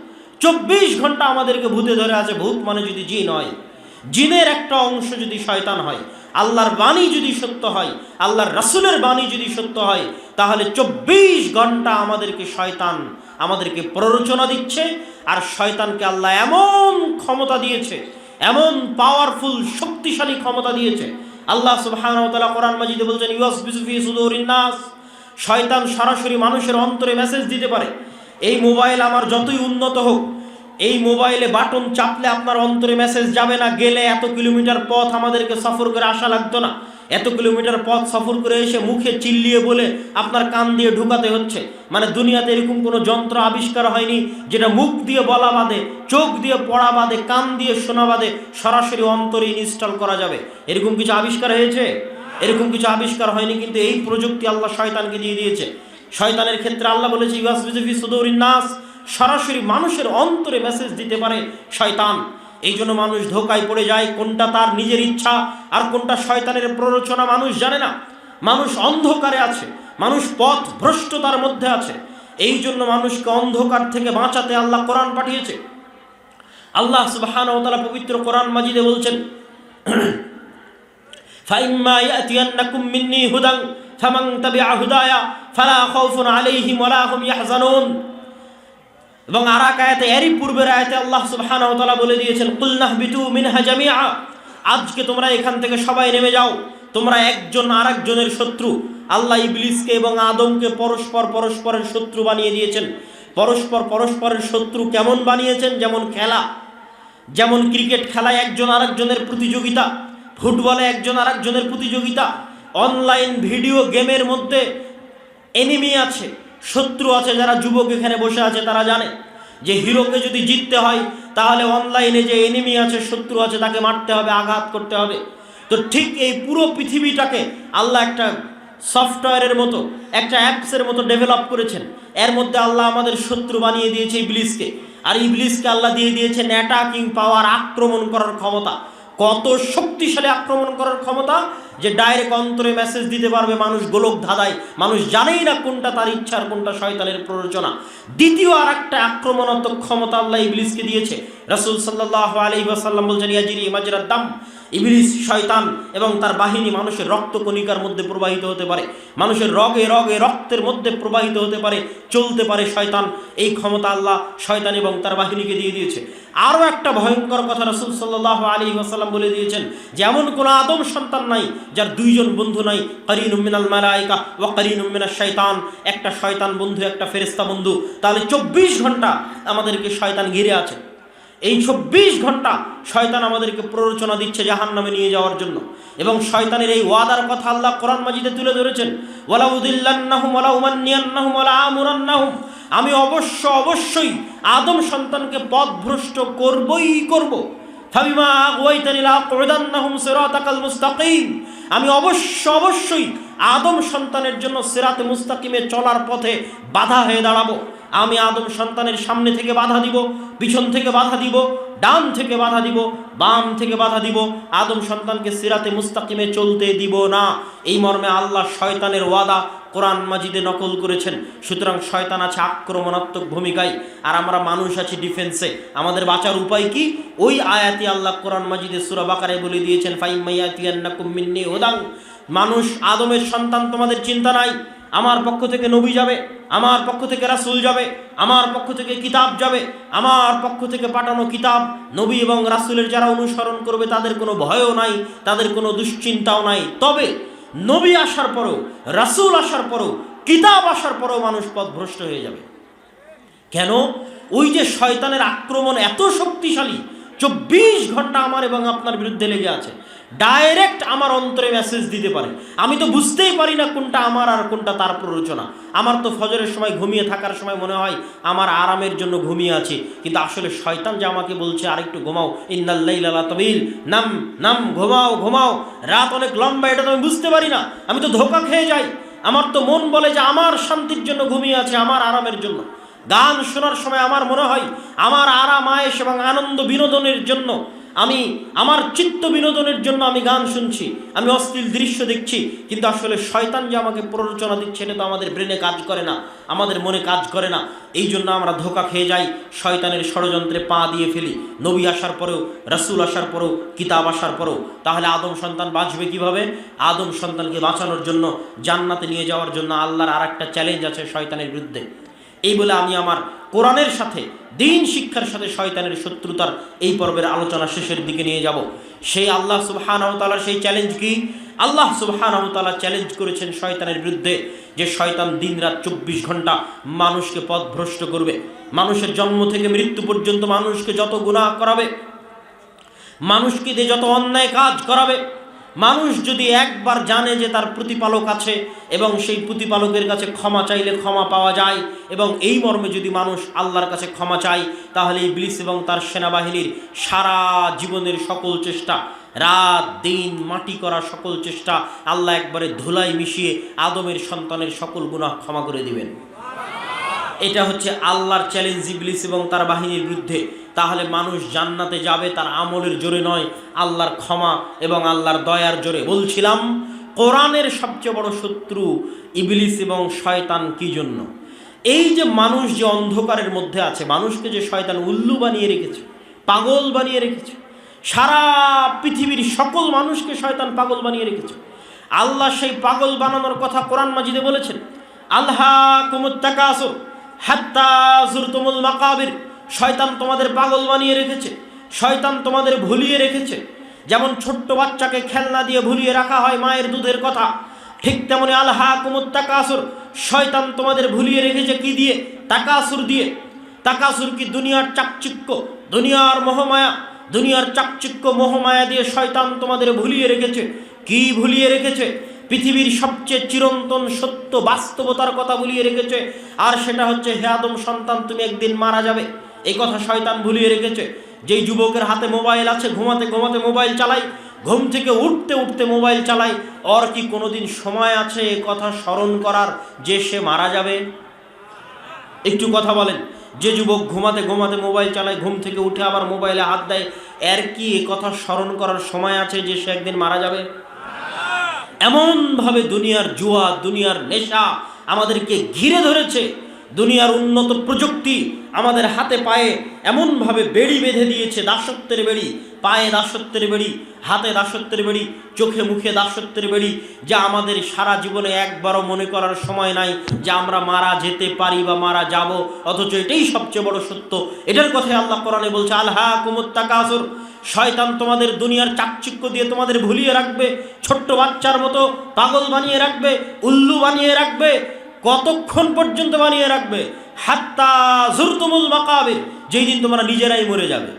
24 ঘন্টা আমাদেরকে ভূতে ধরে আছে। ভূত মানে যদি জিন হয়, জিনের একটা অংশ যদি শয়তান হয়, আল্লাহর বাণী যদি সত্য হয়, আল্লাহর রাসূলের বাণী যদি সত্য হয়, তাহলে 24 ঘন্টা আমাদেরকে শয়তান আমাদেরকে প্ররোচনা দিচ্ছে। আর শয়তানকে আল্লাহ এমন ক্ষমতা দিয়েছে, এমন পাওয়ারফুল শক্তিশালী ক্ষমতা দিয়েছে। আল্লাহ সুবহানাহু ওয়া তাআলা কোরআন মাজিদে বলছেন, ইউসবিসু ফি সুদুরিন নাস, শয়তান সরাসরি মানুষের অন্তরে মেসেজ দিতে পারে। এই মোবাইল আমার যতই উন্নত হোক, এই মোবাইলে বাটন চাপলে আপনার অন্তরে মেসেজ যাবে না। গেলে এত কিলোমিটার পথ আমাদেরকে সফর করে আসা লাগতো না, এত কিলোমিটার পথ সফর করে এসে মুখে চিল্লিয়ে বলে আপনার কান দিয়ে ঢুকাতে হচ্ছে। মানে দুনিয়াতে এরকম কোনো যন্ত্র আবিষ্কার হয়নি যেটা মুখ দিয়ে বলা বাদে, চোখ দিয়ে পড়া বাদে, কান দিয়ে শোনা বাদে সরাসরি অন্তরে ইনস্টল করা যাবে। এরকম কিছু আবিষ্কার হয়েছে? এরকম কিছু আবিষ্কার হয়নি, কিন্তু এই প্রযুক্তি আল্লাহ শয়তানকে দিয়ে দিয়েছে। শয়তানের ক্ষেত্রে আল্লাহ বলেছে, ইউসবিসু ফি সুদুরিন নাস, সরাসরি মানুষের অন্তরে মেসেজ দিতে পারে শয়তান। এই জন্য মানুষ ধোকায় পড়ে যায়, কোনটা তার নিজের ইচ্ছা আর কোনটা শয়তানের প্ররোচনা মানুষ জানে না। মানুষ অন্ধকারে আছে, মানুষ পথ ভ্রষ্টতার মধ্যে আছে। এই জন্য মানুষকে অন্ধকার থেকে বাঁচাতে আল্লাহ কোরআন পাঠিয়েছে। আল্লাহ সুবহানাহু ওয়া তাআলা পবিত্র কোরআন মাজিদে বলছেন, ফাইম্মা ইয়াতিয়ান্নাকুম মিন্নী হুদান ফামান তাবিআ হুদায়া ফালা খাউফুন আলাইহিম ওয়ালা হুম ইয়াহজানুন। এবং আর এক আয়াতে, এরই পূর্বের আয়াতে আল্লাহ সুবহানাহু ওয়া তাআলা বলে দিয়েছেন, কুল নাহবিতু মিনহা জামিআ, আজকে তোমরা এখান থেকে সবাই নেমে যাও, তোমরা একজন আরেকজনের শত্রু। আল্লাহ ইবলিসকে এবং আদমকে পরস্পরের শত্রু বানিয়ে দিয়েছেন। পরস্পরের শত্রু কেমন বানিয়েছেন? যেমন খেলা, যেমন ক্রিকেট খেলায় একজন আরেকজনের প্রতিযোগিতা, ফুটবলে একজন আরেকজনের প্রতিযোগিতা, অনলাইন ভিডিও গেমের মধ্যে এনিমি আছে, শত্রু আছে। যারা যুবক এখানে বসে আছে তারা জানে যে হিরোকে যদি জিততে হয় তাহলে অনলাইনে যে এনিমি আছে, শত্রু আছে, তাকে মারতে হবে, আঘাত করতে হবে। তো ঠিক এই পুরো পৃথিবীটাকে আল্লাহ একটা সফটওয়্যারের মতো, একটা অ্যাপসের মতো ডেভেলপ করেছেন। এর মধ্যে আল্লাহ আমাদের শত্রু বানিয়ে দিয়েছে ইবলিসকে। আর ইবলিসকে আল্লাহ দিয়ে দিয়েছেন অ্যাটাকিং পাওয়ার, আক্রমণ করার ক্ষমতা। কত শক্তিশালী আক্রমণ করার ক্ষমতা! যে ডাইরেক্ট অন্তরে মেসেজ দিতে পারবে, মানুষ গোলক ধাঁধায়, মানুষ জানেই না কোনটা তার ইচ্ছার কোনটা শয়তানের প্ররোচনা। দ্বিতীয় আর একটা আক্রমণাত্মক ক্ষমতা আল্লাহ ইবলিসকে দিয়েছে। রাসূল সাল্লাল্লাহু আলাইহি ওয়াসাল্লাম বলছেন, ইয়াজরি মাজরাদ দাম, ইবলিস শয়তান এবং তার বাহিনী মানুষের রক্ত কণিকার মধ্যে প্রবাহিত হতে পারে, মানুষের রগে রগে রক্তের মধ্যে প্রবাহিত হতে পারে, চলতে পারে শয়তান। এই ক্ষমতা আল্লাহ শয়তান এবং তার বাহিনীকে দিয়ে দিয়েছে। আরও একটা ভয়ঙ্কর কথা রাসূল সাল্লাল্লাহু আলাইহি ওয়াসাল্লাম বলে দিয়েছেন যে এমন কোনো আদম সন্তান নাই যার দুইজন বন্ধু নাই, কারিনুম মিনাল মালায়েকা ওয়া কারিনুম মিনাশ শয়তান, একটা শয়তান বন্ধু একটা ফেরেশতা বন্ধু। তাহলে 24 ঘন্টা আমাদেরকে শয়তান ঘিরে আছে। এই 24 ঘন্টা শয়তান আমাদেরকে প্ররোচনা দিচ্ছে জাহান্নামে নিয়ে যাওয়ার জন্য। এবং শয়তানের এই ওয়াদার কথা আল্লাহ কোরআন মাজিদে তুলে ধরেছেন, ওয়ালা উদিল্লান্নাহুম ওয়ালা উমান্নিয়ান্নাহুম ওয়ালা আমুরান্নাহুম, আমি অবশ্যই আদম সন্তানকে পথভ্রষ্ট করবই করব। ফাবিমা আগওয়াইতানি লাআকুদান্নাহুম সিরাতাকাল মুস্তাকিম, আমি অবশ্যই আদম সন্তানের জন্য সিরাতে মুস্তাকিমে চলার পথে বাধা হয়ে দাঁড়াবো। আমি আদম সন্তানের সামনে থেকে বাধা দিব, পিছন থেকে বাধা দিব, ডান থেকে বাধা দিব, বাম থেকে বাধা দিব, আদম সন্তানকে সিরাতে মুস্তাকিমে চলতে দিব না। এই মর্মে আল্লাহ শয়তানের ওয়াদা কোরআন মাজিদে নকল করেছেন। সুতরাং শয়তান আছে আক্রমণাত্মক ভূমিকায়, আর আমরা মানুষ আছি ডিফেন্সে। আমাদের বাঁচার উপায় কি? ওই আয়াতি আল্লাহ কোরআন মাজিদে সূরা বাকারায় বলে দিয়েছেন, ফাইম্মায়াতিয়ান্নাকুম মিন্নি হুদান, মানুষ আদমের সন্তান তোমাদের চিন্তা নাই, আমার পক্ষ থেকে নবী যাবে, আমার পক্ষ থেকে রাসূল যাবে, আমার পক্ষ থেকে কিতাব যাবে, আমার পক্ষ থেকে পাঠানো কিতাব, নবী এবং রাসূলের যারা অনুসরণ করবে তাদের কোনো ভয়ও নাই, তাদের কোনো দুশ্চিন্তাও নাই। তবে নবী আসার পরেও, রাসূল আসার পরেও, কিতাব আসার পরেও মানুষ পথভ্রষ্ট হয়ে যাবে। কেন? ওই যে শয়তানের আক্রমণ এত শক্তিশালী, 24 ঘন্টা আমার এবং আপনার বিরুদ্ধে লেগে আছে। ডাইরেক্ট আমার অন্তরে মেসেজ দিতে পারে, আমি তো বুঝতেই পারি না কোনটা আমার আর কোনটা তার প্ররোচনা। আমার তো ফজরের সময় ঘুমিয়ে থাকার সময় মনে হয় আমার আরামের জন্য ঘুমিয়ে আছি, কিন্তু আসলে শয়তান যে আমাকে বলছে আরেকটু ঘুমাও, ইন্নাল লাইলা লাতাবিল, নাম নাম, ঘুমাও ঘুমাও, রাত অনেক লম্বা, এটা তো আমি বুঝতে পারি না, আমি তো ধোঁকা খেয়ে যাই। আমার তো মন বলে যে আমার শান্তির জন্য ঘুমিয়ে আছে, আমার আরামের জন্য। গান শোনার সময় আমার মনে হয় আমার আরাম আয়েশ এবং আনন্দ বিনোদনের জন্য, আমি আমার চিত্ত বিনোদনের জন্য আমি গান শুনছি, আমি অশ্লীল দৃশ্য দেখছি। কিন্তু আসলে শয়তান যে আমাকে প্ররোচনা দিচ্ছে এটা তো আমাদের ব্রেনে কাজ করে না, আমাদের মনে কাজ করে না। এই জন্য আমরা ধোঁকা খেয়ে যাই, শয়তানের ষড়যন্ত্রে পা দিয়ে ফেলি। নবী আসার পরেও, রাসূল আসার পরেও, কিতাব আসার পরেও। তাহলে আদম সন্তান বাঁচবে কিভাবে? আদম সন্তানকে বাঁচানোর জন্য, জান্নাতে নিয়ে যাওয়ার জন্য আল্লাহর আর একটা চ্যালেঞ্জ আছে শয়তানের বিরুদ্ধে। এই বলে আমি আমার কোরআনের সাথে, দিন শিক্ষার সাথে শয়তানের শত্রুতার এই পর্বের আলোচনা শেষের দিকে নিয়ে যাব। সেই আল্লাহ সুবহানাহু ওয়া তাআলার সেই চ্যালেঞ্জ কি? আল্লাহ সুবহানাহু ওয়া তাআলা চ্যালেঞ্জ করেছেন শয়তানের বিরুদ্ধে যে শয়তান দিনরাত 24 ঘন্টা মানুষকে পথভ্রষ্ট করবে, মানুষের জন্ম থেকে মৃত্যু পর্যন্ত মানুষকে যত গুনাহ করাবে, মানুষকে দিয়ে যত অন্যায় কাজ করাবে। মানুষ যদি একবার জানে যে তার প্রতিপালক আছে এবং সেই প্রতিপালকের কাছে ক্ষমা চাইলে ক্ষমা পাওয়া যায়, এবং এই মর্মে যদি মানুষ আল্লাহর কাছে ক্ষমা চায়, তাহলে ইবলিস এবং তার সেনাবাহিনীর সারা জীবনের সকল চেষ্টা, রাত দিন মাটি করা সকল চেষ্টা, আল্লাহ একবারে ধুলাই মিশিয়ে আদমের সন্তানের সকল গুনাহ ক্ষমা করে দিবেন। এটা হচ্ছে আল্লাহর চ্যালেঞ্জ ইবলিস এবং তার বাহিনীর বিরুদ্ধে। তাহলে মানুষ জান্নাতে যাবে তার আমলের জোরে নয়, আল্লাহর ক্ষমা এবং আল্লাহর দয়ার জোরে। বলছিলাম কোরআনের সবচেয়ে বড় শত্রু ইবলিস এবং শয়তান কি জন্য? এই যে মানুষ যে অন্ধকারের মধ্যে আছে, মানুষকে যে শয়তান উল্লু বানিয়ে রেখেছে, পাগল বানিয়ে রেখেছে, সারা পৃথিবীর সকল মানুষকে শয়তান পাগল বানিয়ে রেখেছে। আল্লাহ সেই পাগল বানানোর কথা কোরআন মাজিদে বলেছেন, আলহাকুমুত তাকাসুর হাত্তা যুরতুমুল মাকাবির। শয়তান তোমাদের পাগল বানিয়ে রেখেছে, শয়তান তোমাদের ভুলিয়ে রেখেছে। যেমন ছোট্ট বাচ্চাকে খেলনা দিয়ে ভুলিয়ে রাখা হয় মায়ের দুধের কথা, ঠিক তেমনি আলহাকুমুত তাকাসুর, শয়তান তোমাদের ভুলিয়ে রেখেছে কি দিয়ে? তাকাসুর দিয়ে। তাকাসুর কি? দুনিয়ার চাকচিক্য, দুনিয়ার মোহমায়া, দুনিয়ার চাকচিক্য মোহমায়া দিয়ে শয়তান তোমাদের ভুলিয়ে রেখেছে। কি ভুলিয়ে রেখেছে? পৃথিবীর সবচেয়ে চিরন্তন সত্য বাস্তবতার কথা ভুলিয়ে রেখেছে, আর সেটা হচ্ছে হে আদম সন্তান তুমি একদিন মারা যাবে। এই কথা শয়তান ভুলিয়ে রেখেছে। যেই যুবকের হাতে মোবাইল আছে, ঘুমাতে ঘুমাতে মোবাইল চালাই, ঘুম থেকে উঠতে উঠতে মোবাইল চালাই, ওর কি কোনোদিন সময় আছে এ কথা স্মরণ করার যে সে মারা যাবে? একটু কথা বলেন। যে যুবক ঘুমাতে ঘুমাতে মোবাইল চালায়, ঘুম থেকে উঠে আবার মোবাইলে হাত দেয়, এর কি এ কথা স্মরণ করার সময় আছে যে সে একদিন মারা যাবে? এমনভাবে দুনিয়ার জুয়া, দুনিয়ার নেশা আমাদেরকে ঘিরে ধরেছে, দুনিয়ার উন্নত প্রযুক্তি আমাদের হাতে পায়ে এমনভাবে বেড়ি বেঁধে দিয়েছে, দাসত্বের বেড়ি, পায়ে দাসত্বের বেড়ি, হাতে দাসত্বের বেড়ি, চোখে মুখে দাসত্বের বেড়ি, যা আমাদের সারা জীবনে একবারও মনে করার সময় নাই যে আমরা মারা যেতে পারি বা মারা যাব, অথচ এটাই সবচেয়ে বড় সত্য। এটার কথাই আল্লাহ কোরআনে বলছে, আলহাকুমুত তাকাসুর, শয়তান তোমাদের দুনিয়ার চাকচিক্য দিয়ে তোমাদের ভুলিয়ে রাখবে, ছোট্ট বাচ্চার মতো পাগল বানিয়ে রাখবে, উল্লু বানিয়ে রাখবে। কতক্ষণ পর্যন্ত বানিয়ে রাখবে? হাত্তা যুরতুমুল মাকাবির, যেই দিন তোমরা নিজেরাই মরে যাবে।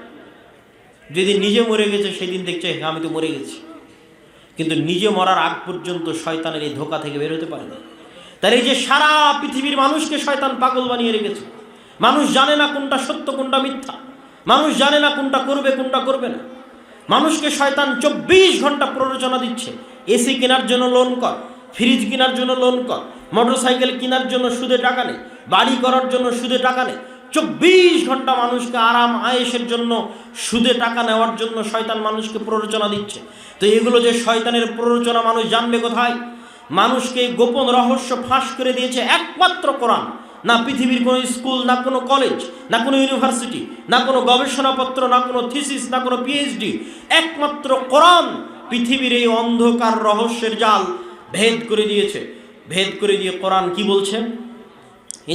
যেদিন নিজে মরে গেছে সেই দিন দেখছে আমি তো মরে গেছি, কিন্তু নিজে মরার আগ পর্যন্ত শয়তানের এই ধোঁকা থেকে বের হতে পারে না। তার এই যে সারা পৃথিবীর মানুষকে শয়তান পাগল বানিয়ে রেখেছে, মানুষ জানে না কোনটা সত্য কোনটা মিথ্যা, মানুষ জানে না কোনটা করবে কোনটা করবে না। মানুষকে শয়তান 24 ঘন্টা প্ররোচনা দিচ্ছে, এসি কেনার জন্য লোন কর, ফ্রিজ কেনার জন্য লোন কর, মোটরসাইকেল কেনার জন্য সুদে টাকা নে, বাড়ি করার জন্য সুদে টাকা নে। 24 ঘন্টা মানুষকে আরাম আয়েশের জন্য সুদে টাকা নেওয়ার জন্য শয়তান মানুষকে প্ররোচনা দিচ্ছে। তো এগুলো যে শয়তানের প্ররোচনা মানুষ জানবে কোথায়? মানুষকে গোপন রহস্য ফাঁস করে দিয়েছে একমাত্র কোরআন। না পৃথিবীর কোনো স্কুল, না কোনো কলেজ, না কোনো ইউনিভার্সিটি, না কোনো গবেষণাপত্র, না কোনো থিসিস, না কোনো পিএইচডি, একমাত্র কোরআন পৃথিবীর এই অন্ধকার রহস্যের জাল ভেদ করে দিয়েছে। ভেদ করে দিয়ে কোরআন কি বলছেন?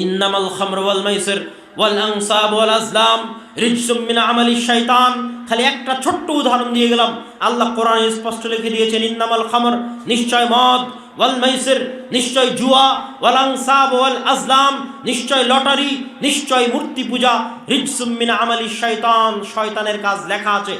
ইন্নামাল খামরু ওয়াল মাইসির ওয়াল আনসাব ওয়াল আজলাম রিজসুম মিন আমালিশ শাইতান। খালি একটা ছোট্ট উদাহরণ দিয়ে গেলাম। আল্লাহ কোরআনে স্পষ্ট লিখে দিয়েছেন, ইন্নামাল খামর, নিশ্চয় মদ, ওয়াল মাইসির, নিশ্চয় জুয়া, ওয়াল আনসাব ওয়াল আজলাম, নিশ্চয় লটারি, নিশ্চয় মূর্তি পূজা, রিজসুম মিন আমালিশ শাইতান, শয়তানের কাজ লেখা আছে,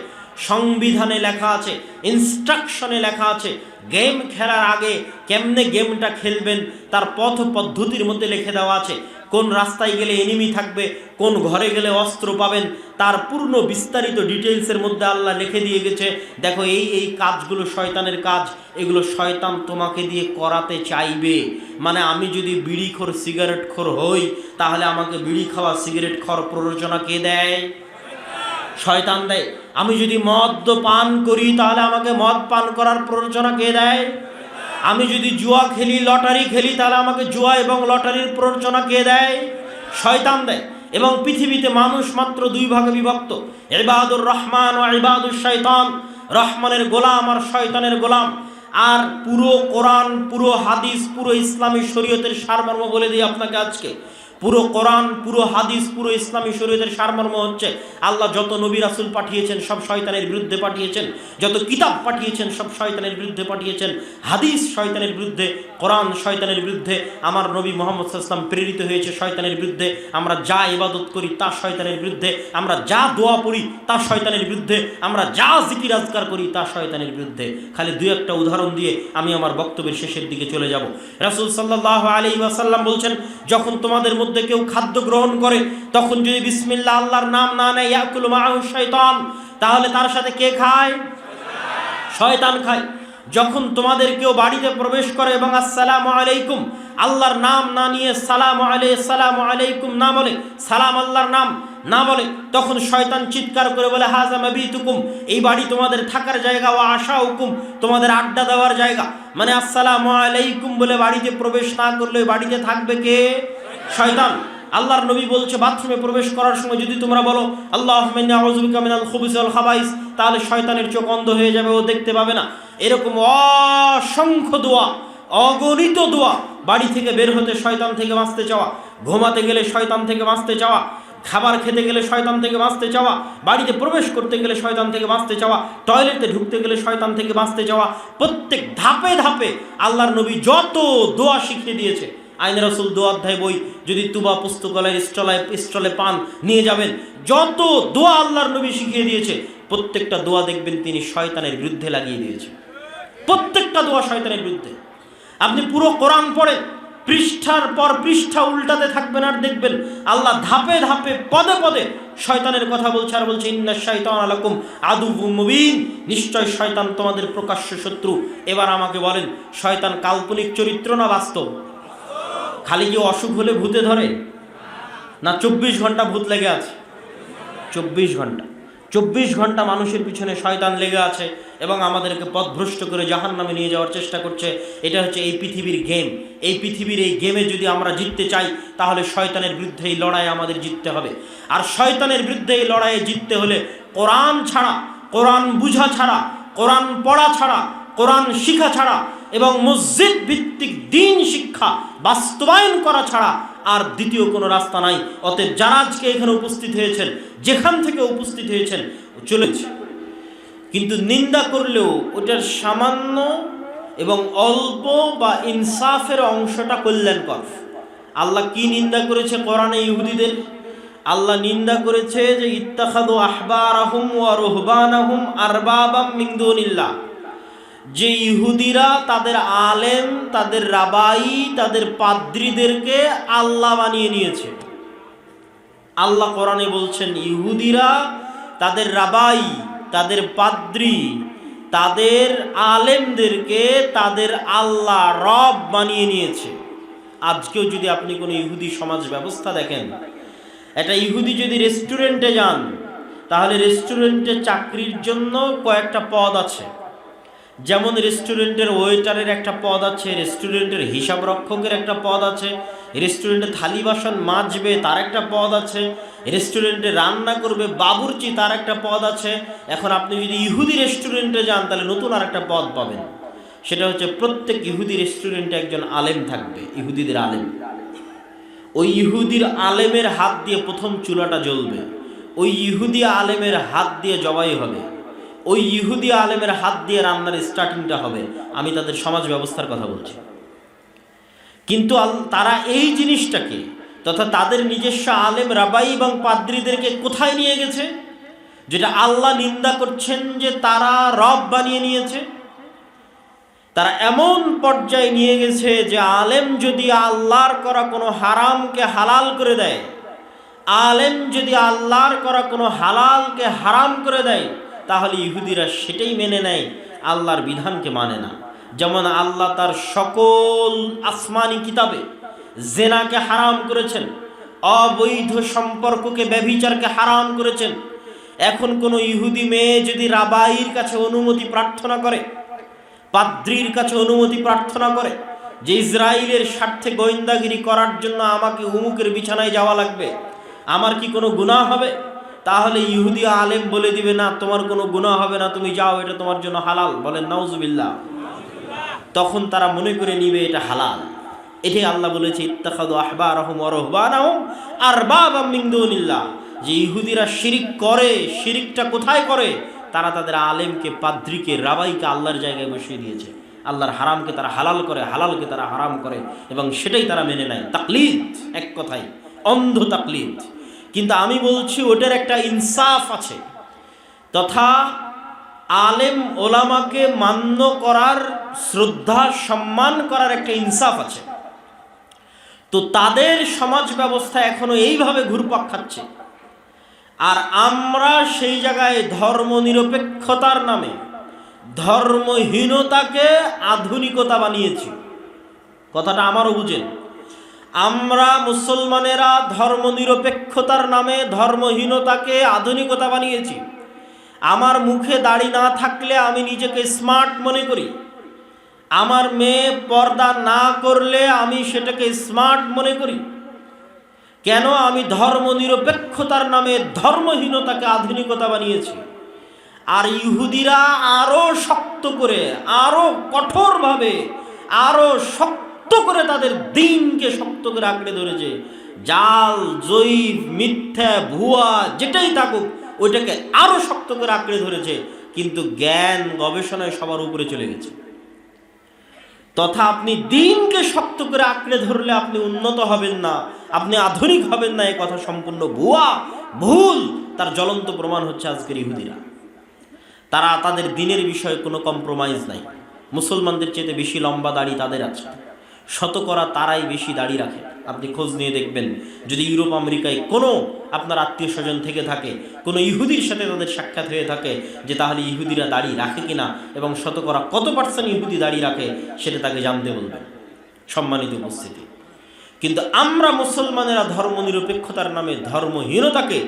সংবিধানে লেখা আছে, ইনস্ট্রাকশনে লেখা আছে। গেম খেলার আগে কেমনে গেমটা খেলবেন তার পথ পদ্ধতির মধ্যে লিখে দেওয়া আছে। কোন রাস্তায় গেলে এনিমি থাকবে, কোন ঘরে গেলে অস্ত্র পাবেন, তার পূর্ণ বিস্তারিত ডিটেলসের মধ্যে আল্লাহ লিখে দিয়ে গেছে। দেখো এই এই কাজগুলো শয়তানের কাজ, এগুলো শয়তান তোমাকে দিয়ে করাতে চাইবে। মানে আমি যদি বিড়িখোর সিগারেটখোর হই, তাহলে আমাকে বিড়ি খাওয়া সিগারেট খাওয়ার প্ররোচনা কে দেয়? শয়তান দেয়। আমি যদি মদ পান করি, তাহলে আমাকে মদ পান করার প্ররোচনা কে দেয়? আমি যদি জুয়া খেলি, লটারি খেলি, তাহলে আমাকে জুয়া এবং লটারির প্ররোচনা কে দেয়? শয়তান দেয়। এবং পৃথিবীতে মানুষ মাত্র 2 ভাগে বিভক্ত, ইবাদুর রহমান ও ইবাদুশ শয়তান, রহমানের গোলাম আর শয়তানের গোলাম। আর পুরো কোরআন, পুরো হাদিস, পুরো ইসলামী শরীয়তের সারমর্ম বলে দিই আপনাকে আজকে। পুরো কোরআন, পুরো হাদিস, পুরো ইসলামী শরীয়তের সারমর্ম হচ্ছে, আল্লাহ যত নবী রাসূল পাঠিয়েছেন সব শয়তানের বিরুদ্ধে পাঠিয়েছেন, যত কিতাব পাঠিয়েছেন সব শয়তানের বিরুদ্ধে পাঠিয়েছেন। হাদিস শয়তানের বিরুদ্ধে, কোরআন শয়তানের বিরুদ্ধে, আমার নবী মুহাম্মদ সাল্লাল্লাহু আলাইহি ওয়াসাল্লাম প্রেরিত হয়েছে শয়তানের বিরুদ্ধে। আমরা যা ইবাদত করি তা শয়তানের বিরুদ্ধে, আমরা যা দোয়া পড়ি তা শয়তানের বিরুদ্ধে, আমরা যা জিকির আজকার করি তা শয়তানের বিরুদ্ধে। খালি 2-1টা উদাহরণ দিয়ে আমি আমার বক্তব্যের শেষের দিকে চলে যাব। রাসূল সাল্লাল্লাহু আলাইহি ওয়াসাল্লাম বলছেন, যখন তোমাদের মধ্যে কেউ খাদ্য গ্রহণ করে, তখন যদি বিসমিল্লাহ আল্লাহর নাম না নেয়, ইয়াকুলু মাআহু শাইতান, তাহলে তার সাথে কে খায়? শয়তান খায়। যখন তোমাদের কেউ বাড়িতে প্রবেশ করে এবং আসসালামু আলাইকুম আল্লাহর নাম না নিয়ে সালামু আলাইকুম না বলে, সালাম আল্লাহর নাম না বলে, তখন শয়তান চিৎকার করে বলে, হাযা মাবিতুকুম, এই বাড়ি তোমাদের থাকার জায়গা, ওয়া আশাউকুম, তোমাদের আড্ডা দেওয়ার জায়গা। মানে আসসালামু আলাইকুম বলে বাড়িতে প্রবেশ না করলে বাড়িতে থাকবে কে? শয়তান। আল্লাহর নবী বলছে, বাথরুমে প্রবেশ করার সময় যদি তোমরা বলো আল্লাহুম্মা ইন্নী আউযু বিকা মিনাল খুবুসি ওয়াল খাবাইস, তাহলে শয়তানের চোখ অন্ধ হয়ে যাবে, ও দেখতে পাবে না। এরকম অসংখ্য দোয়া, অগণিত দোয়া, বাড়ি থেকে বের হতে শয়তান থেকে বাঁচতে চাওয়া, ঘুমাতে গেলে শয়তান থেকে বাঁচতে চাওয়া, খাবার খেতে গেলে শয়তান থেকে বাঁচতে চাওয়া, বাড়িতে প্রবেশ করতে গেলে শয়তান থেকে বাঁচতে চাওয়া, টয়লেটে ঢুকতে গেলে শয়তান থেকে বাঁচতে চাওয়া। প্রত্যেক ধাপে ধাপে আল্লাহর নবী যত দোয়া শিখিয়ে দিয়েছে, আইন রাসূল 2 অধ্যায় বই যদি তুবা পুস্তকালয়ের স্টলে পান, নিয়ে যাবেন। যত দোয়া আল্লাহর নবী শিখিয়ে দিয়েছে, প্রত্যেকটা দোয়া দেখবেন তিনি শয়তানের বিরুদ্ধে লাগিয়ে দিয়েছে। প্রত্যেকটা দোয়া শয়তানের বিরুদ্ধে। আপনি পুরো কোরআন পড়েন, পৃষ্ঠার পর পৃষ্ঠা উল্টাতে থাকবেন, আর দেখবেন আল্লাহ ধাপে ধাপে পদে পদে শয়তানের কথা বলছে, আর বলছে ইন্নাশ শাইতানা লাকুম আদুউম মুবিন, নিশ্চয় শয়তান তোমাদের প্রকাশ্য শত্রু। এবার আমাকে বলেন, শয়তান কাল্পনিক চরিত্র না বাস্তব? খালি কি অসুখ হলে ভূতে ধরে? না 24 ঘন্টা ভূত লেগে আছে? 24 ঘন্টা। 24 ঘন্টা মানুষের পিছনে শয়তান লেগে আছে এবং আমাদেরকে পথভ্রষ্ট করে জাহান্নামে নিয়ে যাওয়ার চেষ্টা করছে। এটা হচ্ছে এই পৃথিবীর গেম। এই পৃথিবীর এই গেমে যদি আমরা জিততে চাই তাহলে শয়তানের বিরুদ্ধে এই লড়াই আমাদের জিততে হবে। আর শয়তানের বিরুদ্ধে এই লড়াইয়ে জিততে হলে কোরআন ছাড়া, কোরআন বুঝা ছাড়া, কোরআন পড়া ছাড়া, কোরআন শিখা ছাড়া এবং মসজিদ ভিত্তিক দ্বীন শিক্ষা বাস্তবায়ন করা ছাড়া আর দ্বিতীয় কোনো রাস্তা নাই। অতএব যারা আজকে এখানে উপস্থিত হয়েছেন, যেখান থেকে উপস্থিত হয়েছেন চলেছে, কিন্তু নিন্দা করলেও ওটার সামান্য এবং অল্প বা ইনসাফের অংশটা কল্যাণকর। আল্লাহ কি নিন্দা করেছে কোরআনে ইহুদিদের? আল্লাহ নিন্দা করেছে যে ইত্তাখাযু আহবারাহুম ওয়া রুহবানাহুম আরবাবাম মিন দুনিল্লাহ, যে ইহুদিরা তাদের আলেম, তাদের রাবাই, তাদের পাদ্রীদেরকে আল্লাহ বানিয়ে নিয়েছে। আল্লাহ কোরআনে বলছেন ইহুদিরা তাদের রাবাই, তাদের পাদ্রী, তাদের আলেমদেরকে তাদের আল্লাহ রব বানিয়ে নিয়েছে। আজকেও যদি আপনি কোনো ইহুদি সমাজ ব্যবস্থা দেখেন, একটা ইহুদি যদি রেস্টুরেন্টে যান, তাহলে রেস্টুরেন্টে চাকরির জন্য কয়েকটা পদ আছে। যেমন রেস্টুরেন্টের ওয়েটারের একটা পদ আছে, রেস্টুরেন্টের হিসাব রক্ষকের একটা পদ আছে, রেস্টুরেন্টে থালি বাসন মাজবে তার একটা পদ আছে, রেস্টুরেন্টে রান্না করবে বাবুর্চি তার একটা পদ আছে। এখন আপনি যদি ইহুদি রেস্টুরেন্টে যান তাহলে নতুন আর একটা পদ পাবেন। সেটা হচ্ছে প্রত্যেক ইহুদি রেস্টুরেন্টে একজন আলেম থাকবে, ইহুদিদের আলেম। ওই ইহুদির আলেমের হাত দিয়ে প্রথম চুলাটা জ্বলবে, ওই ইহুদি আলেমের হাত দিয়ে জবাই হবে, ওই ইহুদি আলেমের হাত দিয়ে রান্নার স্টার্টিংটা হবে। আমি তাদের সমাজ ব্যবস্থার কথা বলছি। কিন্তু তারা এই জিনিসটাকে তথা তাদের নিজস্ব আলেম, রাবাই এবং পাদ্রীদেরকে কোথায় নিয়ে গেছে? যেটা আল্লাহ নিন্দা করছেন যে তারা রব বানিয়ে নিয়েছে। তারা এমন পর্যায়ে নিয়ে গেছে যে আলেম যদি আল্লাহর করা কোনো হারামকে হালাল করে দেয়, আলেম যদি আল্লাহর করা কোনো হালালকে হারাম করে দেয়, তাহলে ইহুদিরা সেটাই মেনে নেয়, আল্লাহর বিধানকে মানে না। যেমন আল্লাহ তার সকল আসমানি কিতাবে জেনাকে হারাম করেছেন, অবৈধ সম্পর্ককে, ব্যভিচারকে হারাম করেছেন। এখন কোনো ইহুদি মেয়ে যদি রাবাইর কাছে অনুমতি প্রার্থনা করে, পাদ্রীর কাছে অনুমতি প্রার্থনা করে যে ইসরায়েলের স্বার্থে গোয়েন্দাগিরি করার জন্য আমাকে উমুকের বিছানায় যাওয়া লাগবে, আমার কি কোনো গুনাহ হবে? তাহলে ইহুদি আলেম বলে দিবে না, তোমার কোনো গুনাহ হবে না, তুমি যাও, এটা তোমার জন্য হালাল। বলেন নাউজুবিল্লাহ। তখন তারা মনে করে নিবে এটা হালাল। এটাই আল্লাহ বলেছে ইত্তাখাযু আহবারাহুম ওয়া রুহবানাহুম আরবাবাম মিন দুনিল্লাহ, যে ইহুদিরা শিরিক করে। শিরিকটা কোথায় করে? তারা তাদের আলেমকে, পাদ্রীকে, রাবাইকে আল্লাহর জায়গায় বসিয়ে দিয়েছে। আল্লাহর হারামকে তারা হালাল করে, হালালকে তারা হারাম করে, এবং সেটাই তারা মেনে নেয়। তাকলিদ, এক কথায় অন্ধ তাকলিদ। কিন্তু আমি বলছি ওটার একটা ইনসাফ আছে, তথা আলেম ওলামাকে মান্য করার, শ্রদ্ধা সম্মান করার একটা ইনসাফ আছে। তো তাদের সমাজ ব্যবস্থা এখনো এইভাবে ঘুরপাক খাচ্ছে। আর আমরা সেই জায়গায় ধর্মনিরপেক্ষতার নামে ধর্মহীনতাকে আধুনিকতা বানিয়েছি। কথাটা আমারও বুঝেন। আমরা মুসলমানেরা ধর্মনিরপেক্ষতার নামে ধর্মহীনতাকে আধুনিকতা বানিয়েছি। আমার মুখে দাড়ি না থাকলে আমি নিজেকে স্মার্ট মনে করি, আমার মেয়ে পর্দা না করলে আমি সেটাকে স্মার্ট মনে করি। কেন? আমি ধর্মনিরপেক্ষতার নামে ধর্মহীনতাকে আধুনিকতা বানিয়েছি। আর ইহুদিরা আরো শক্ত করে, আরো কঠোরভাবে, আরো শক্ত করে তাদের দ্বীনকে শক্ত করে আঁকড়ে ধরেছে। জাল, জয়ীফ, মিথ্যা, ভুয়া যেটাই থাকুক ওইটাকে আরো শক্ত করে আঁকড়ে ধরেছে। কিন্তু জ্ঞান গবেষণায় সবার উপরে চলে গেছে। তথা আপনি দ্বীনকে শক্ত করে আঁকড়ে ধরলে আপনি উন্নত হবেন না, আপনি আধুনিক হবেন না, এ কথা সম্পূর্ণ ভুয়া, ভুল। তার জ্বলন্ত প্রমাণ হচ্ছে আজকের ইহুদিরা। তারা তাদের দ্বীনের বিষয়ে কোনো কম্প্রোমাইজ নাই। মুসলমানদের চেয়ে বেশি লম্বা দাড়ি তাদের আছে, শতকরা তারাই বেশি দাড়ি রাখে। আপনি খোঁজ নিয়ে দেখবেন, যদি ইউরোপ আমেরিকায় কোনো আপনার আত্মীয় স্বজন থেকে থাকে, কোনো ইহুদির সাথে তাদের সাক্ষাৎ হয়ে থাকে, যে তাহলে ইহুদিরা দাড়ি রাখে কিনা এবং শতকরা কত পার্সেন্ট ইহুদি দাড়ি রাখে, সেটা তাকে জানতে বলবেন। সম্মানিত উপস্থিতি। কিন্তু আমরা মুসলমানেরা ধর্মনিরপেক্ষতার নামে ধর্মহীনতাকে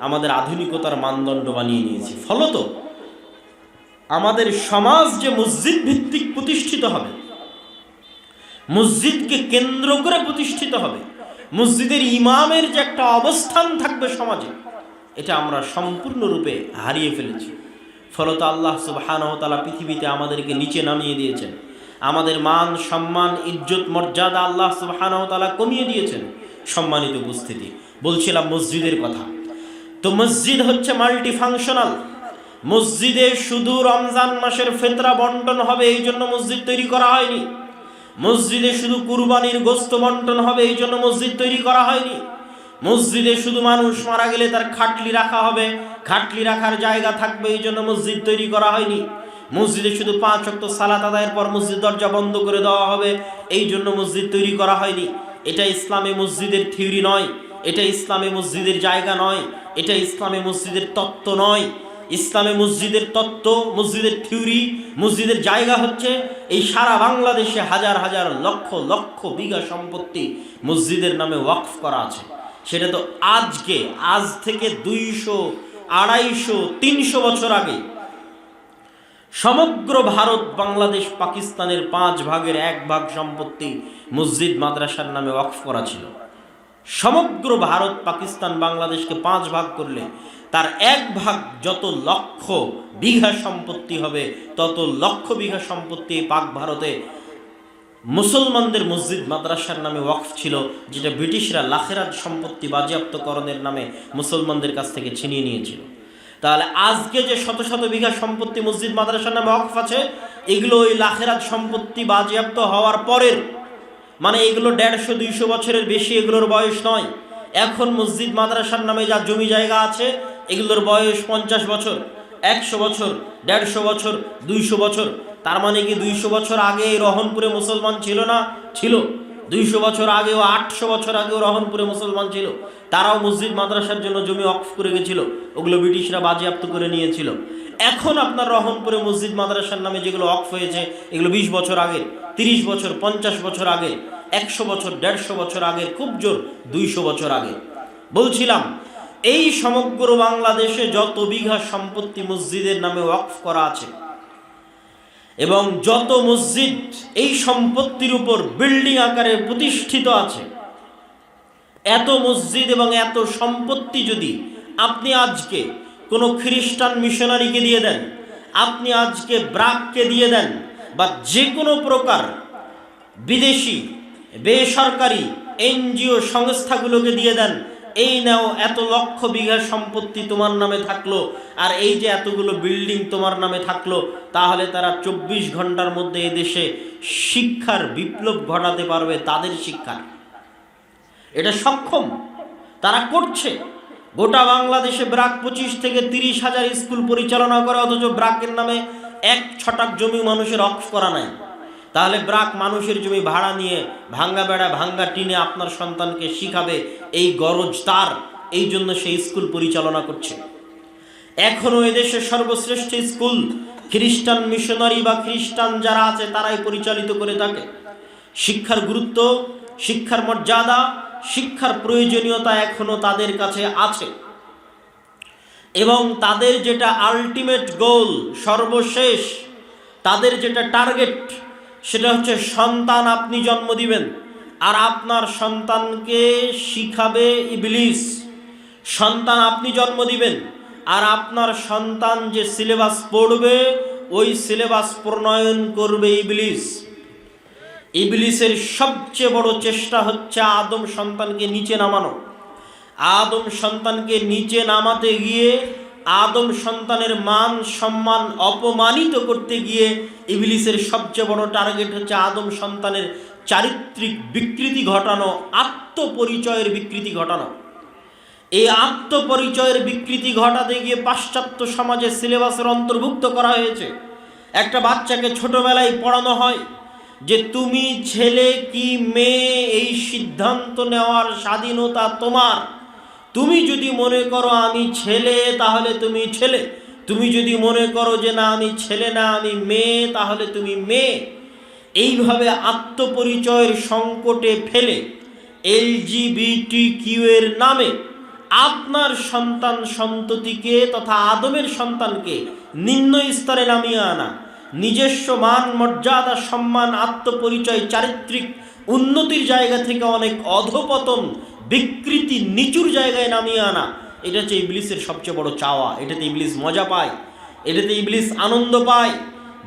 আমাদের আধুনিকতার মানদণ্ড বানিয়ে নিয়েছি। ফলত আমাদের সমাজ যে মসজিদ ভিত্তিক প্রতিষ্ঠিত হবে, মসজিদকে কেন্দ্র করে প্রতিষ্ঠিত হবে, মসজিদের ইমামের যে একটা অবস্থান থাকবে সমাজে, এটা আমরা সম্পূর্ণরূপে হারিয়ে ফেলেছি। ফলত আল্লাহ সুবহানাহু ওয়া তাআলা পৃথিবীতে আমাদেরকে নিচে নামিয়ে দিয়েছেন। আমাদের মান সম্মান ইজ্জত মর্যাদা আল্লাহ সুবহানাহু ওয়া তাআলা কমিয়ে দিয়েছেন। সম্মানিত উপস্থিতি, বলছিলাম মসজিদের কথা। তো মসজিদ হচ্ছে মাল্টি ফাংশনাল। মসজিদে শুধু রমজান মাসের ফিতরা বন্টন হবে এই জন্য মসজিদ তৈরি করা হয়নি। মসজিদে শুধু কুরবানির গোশত বন্টন হবে এই জন্য মসজিদ তৈরি করা হয়নি। মসজিদে শুধু মানুষ মারা গেলে তার খাটলি রাখা হবে, খাটলি রাখার জায়গা থাকবে এই জন্য মসজিদ তৈরি করা হয়নি। মসজিদে শুধু 5 ওয়াক্ত সালাত আদায়ের পর মসজিদ দরজা বন্ধ করে দেওয়া হবে এই জন্য মসজিদ তৈরি করা হয়নি। এটা ইসলামে মসজিদের থিওরি নয়, এটা ইসলামে মসজিদের জায়গা নয়, এটা ইসলামে মসজিদের তত্ত্ব নয়। ইসলামে মসজিদের তত্ত্ব, মসজিদের থিওরি, মসজিদের জায়গা হচ্ছে এই সারা বাংলাদেশে হাজার হাজার লক্ষ লক্ষ বিঘা সম্পত্তি মসজিদের নামে ওয়াকফ করা আছে। সেটা তো আজ থেকে 200, 250, 300 বছর আগে সমগ্র ভারত, বাংলাদেশ, পাকিস্তানের 5 ভাগের 1 ভাগ সম্পত্তি মসজিদ মাদ্রাসার নামে ওয়াকফ করা ছিল। সমগ্র ভারত, পাকিস্তান, বাংলাদেশকে 5 ভাগ করলে তার 1 ভাগ যত লক্ষ বিঘা সম্পত্তি হবে, তত লক্ষ বিঘা সম্পত্তি পাক ভারতে মুসলমানদের মসজিদ মাদ্রাসার নামে ওয়াকফ ছিল, যেটা ব্রিটিশরা লাখেরাত সম্পত্তি বাজেয়াপ্তকরণের নামে মুসলমানদের কাছ থেকে ছিনিয়ে নিয়েছিল। তাহলে আজকে যে শত শত বিঘা সম্পত্তি মসজিদ মাদ্রাসার নামে ওয়াকফ আছে, এগুলো ওই লাখেরাত সম্পত্তি বাজেয়াপ্ত হওয়ার পরের, মানে এগুলো 150-200 বছরের বেশি এগুলোর বয়স নয়। এখন মসজিদ মাদ্রাসার নামে যা জমি জায়গা আছে এগুলোর বয়স 50 বছর, 100 বছর, 150 বছর, 200 বছর। তার মানে কি 200 বছর আগে রহনপুরে মুসলমান ছিল না? ছিল। 200 বছর আগেও, 800 বছর আগেও রহনপুরে মুসলমান ছিল। তারাও মসজিদ মাদ্রাসার জন্য জমি ওয়াকফ করে গেছিল, ওগুলো ব্রিটিশরা বাজেয়াপ্ত করে নিয়েছিল। এখন আপনার রহনপুরে মসজিদ মাদ্রাসার নামে যেগুলো ওয়াকফ হয়েছে এগুলো 20 বছর আগে, 30 বছর, 50 বছর আগে, 100 বছর, 150 বছর আগে, খুব জোর 200 বছর আগে। বলছিলাম এই সমগ্র বাংলাদেশে যত বিঘা সম্পত্তি মসজিদের নামে ওয়াকফ করা আছে এবং যত মসজিদ এই সম্পত্তির উপর বিল্ডিং আকারে প্রতিষ্ঠিত আছে, এত মসজিদ এবং এত সম্পত্তি যদি আপনি আজকে কোনো খ্রিস্টান মিশনারিকে দিয়ে দেন, আপনি আজকে ব্রাককে দিয়ে দেন, বা যে কোনো প্রকার বিদেশি বেসরকারি এনজিও সংস্থাগুলোকে দিয়ে দেন, এই নাও এত লক্ষ বিঘা সম্পত্তি তোমার নামে থাকলো, আর এই যে এতগুলো বিল্ডিং তোমার নামে থাকলো, তাহলে তারা 24 ঘন্টার মধ্যে এদেশে শিক্ষার বিপ্লব ঘটাতে পারবে। তাদের শিক্ষার এটা সক্ষম, তারা করছে। গোটা বাংলাদেশে ব্রাক 25 থেকে 30 হাজার স্কুল পরিচালনা করে, অথচ ব্রাকের নামে 1 ছটাক জমি মানুষের ওয়াকফ করা নাই। তাহলে ব্রাক মানুষের জমি ভাড়া নিয়ে ভাঙ্গা বেড়া ভাঙ্গা টিনে আপনার সন্তানকে শিখাবে, এই গরজ তার, এই জন্য সেই স্কুল পরিচালনা করছে। এখনো এদেশের সর্বশ্রেষ্ঠ স্কুল খ্রিস্টান মিশনারি বা খ্রিস্টান যারা আছে তারাই পরিচালিত করে থাকে। শিক্ষার গুরুত্ব, শিক্ষার মর্যাদা, শিক্ষার প্রয়োজনীয়তা এখনো তাদের কাছে আছে, এবং তাদের যেটা আলটিমেট গোল, সর্বশেষ তাদের যেটা টার্গেট, সেটা হচ্ছে সন্তান আপনি জন্ম দিবেন আর আপনার সন্তানকে শিখাবে ইবলিস। সন্তান আপনি জন্ম দিবেন আর আপনার সন্তান যে সিলেবাস পড়বে ওই সিলেবাস প্রণয়ন করবে ইবলিস। ইবলিসের সবচেয়ে বড় চেষ্টা হচ্ছে আদম সন্তানকে নিচে নামানো। আদম সন্তানকে নিচে নামাতে গিয়ে, আদম সন্তানের মান সম্মান অপমানিত করতে গিয়ে ইবলিসের সবচেয়ে বড় টার্গেট হচ্ছে আদম সন্তানের চারিত্রিক বিকৃতি ঘটানো, আত্মপরিচয়ের বিকৃতি ঘটানো। এই আত্মপরিচয়ের বিকৃতি ঘটাতে গিয়ে পাশ্চাত্য সমাজে সিলেবাসের অন্তর্ভুক্ত করা হয়েছে। একটা বাচ্চাকে ছোটবেলায় পড়ানো হয় যে তুমি ছেলে কি মেয়ে এই সিদ্ধান্ত নেওয়ার স্বাধীনতা তোমার। তুমি যদি মনে করো আমি ছেলে তাহলে তুমি ছেলে, তুমি যদি মনে করো যে না আমি ছেলে না আমি মেয়ে তাহলে তুমি মেয়ে। এইভাবে আত্মপরিচয়ের সংকটে ফেলে LGBTQ এর নামে আপনার সন্তান সন্ততিকে তথা আদমের সন্তানকে নিম্ন স্তরে নামিয়ে আনা, নিজস্ব মান মর্যাদা সম্মান আত্মপরিচয় চারিত্রিক উন্নতির জায়গা থেকে অনেক অধপতন বিকৃতি নিচুর জায়গায় নামিয়ে আনা, এটা হচ্ছে ইবলিসের সবচেয়ে বড় চাওয়া। এটাতে ইবলিস মজা পায়, এটাতে ইবলিস আনন্দ পায়।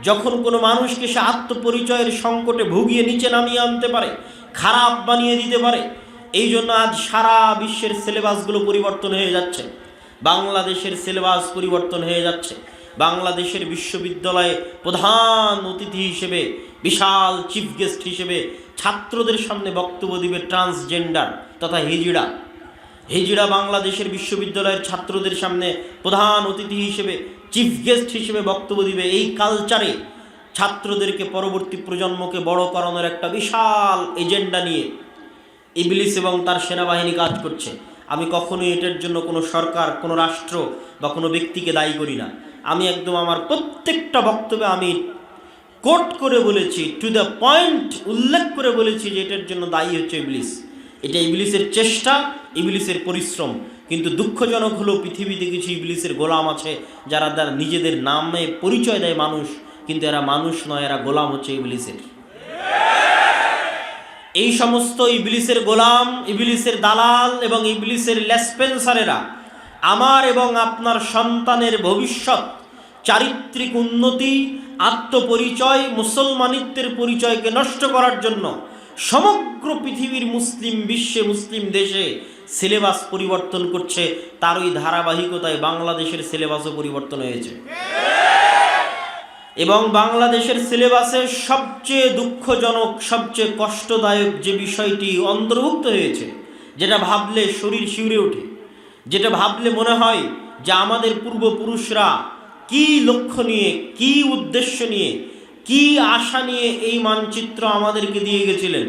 যখন কোনো মানুষকে সে আত্মপরিচয়ের সংকটে ভুগিয়ে নিচে নামিয়ে আনতে পারে, খারাপ বানিয়ে দিতে পারে। এই জন্য আজ সারা বিশ্বের সিলেবাসগুলো পরিবর্তন হয়ে যাচ্ছে, বাংলাদেশের সিলেবাস পরিবর্তন হয়ে যাচ্ছে। বাংলাদেশের বিশ্ববিদ্যালয়ে প্রধান অতিথি হিসেবে, বিশাল চিফ গেস্ট হিসেবে ছাত্রদের সামনে বক্তব্য দিবে ট্রান্সজেন্ডার তথা হিজড়া। হিজড়া বাংলাদেশের বিশ্ববিদ্যালয়ের ছাত্রদের সামনে প্রধান অতিথি হিসেবে, চিফ গেস্ট হিসেবে বক্তব্য দিবে। এই কালচারে ছাত্রদেরকে, পরবর্তী প্রজন্মকে বড় করানোর একটা বিশাল এজেন্ডা নিয়ে ইবলিস এবং তার সেনাবাহিনী কাজ করছে। আমি কখনোই এটার জন্য কোনো সরকার, কোনো রাষ্ট্র বা কোনো ব্যক্তিকে দায়ী করি না। আমি একদম আমার প্রত্যেকটা বক্তব্যে আমি কোট করে বলেছি, টু দ্য পয়েন্ট উল্লেখ করে বলেছি যে এটার জন্য দায়ী হচ্ছে ইবলিস। এটা ইবলিসের চেষ্টা, ইবলিসের পরিশ্রম। কিন্তু দুঃখজনক হলো পৃথিবীতে কিছু ইবলিসের গোলাম আছে যারা তার নিজেদের নামে পরিচয় দেয় মানুষ, কিন্তু এরা মানুষ নয়, এরা গোলাম হচ্ছে ইবলিসের। এই সমস্ত ইবলিসের গোলাম, ইবলিসের দালাল এবং ইবলিসের লেসপেন্সারেরা আমার এবং আপনার সন্তানের ভবিষ্যৎ, চারিত্রিক উন্নতি, আত্মপরিচয়, মুসলমানিত্বের পরিচয়কে নষ্ট করার জন্য সমগ্র পৃথিবীর মুসলিম বিশ্বে, মুসলিম দেশে সিলেবাস পরিবর্তন করছে। তারই ধারাবাহিকতায় বাংলাদেশের সিলেবাসও পরিবর্তন হয়েছে। এবং বাংলাদেশের সিলেবাসে সবচেয়ে দুঃখজনক, সবচেয়ে কষ্টদায়ক যে বিষয়টি অন্তর্ভুক্ত হয়েছে, যেটা ভাবলে শরীর শিউরে ওঠে, যেটা ভাবলে মনে হয় যে আমাদের পূর্বপুরুষরা কি লক্ষ্য নিয়ে, কি উদ্দেশ্য নিয়ে, কি আশা নিয়ে এই মানচিত্র আমাদেরকে দিয়ে গেছিলেন,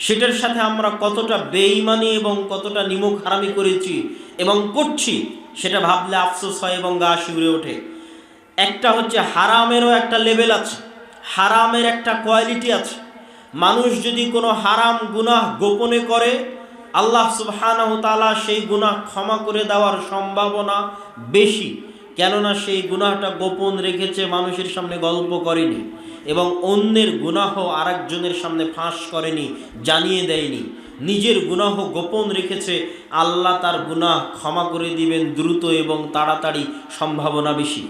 সেটার সাথে আমরা কতটা বেঈমানি এবং কতটা নিমক হারামি করেছি এবং করছি, সেটা ভাবলে আফসোস হয় এবং গা শিউরে ওঠে। একটা হচ্ছে হারামেরও একটা লেভেল আছে, হারামের একটা কোয়ালিটি আছে। মানুষ যদি কোনো হারাম গুনাহ গোপনে করে, আল্লাহ সুবহানাহু তাআলা সেই গুনাহ ক্ষমা করে দেওয়ার সম্ভাবনা বেশি, কেননা সেই গুনাহটা গোপন রেখেছে, মানুষের সামনে গল্প করেনি এবং অন্যের গুনাহ আরেকজনের সামনে ফাঁস করেনি, জানিয়ে দেয়নি। নিজের গুনাহ গোপন রেখেছে, আল্লাহ তার গুনাহ ক্ষমা করে দিবেন দ্রুত এবং তাড়াতাড়ি, সম্ভাবনা বেশি।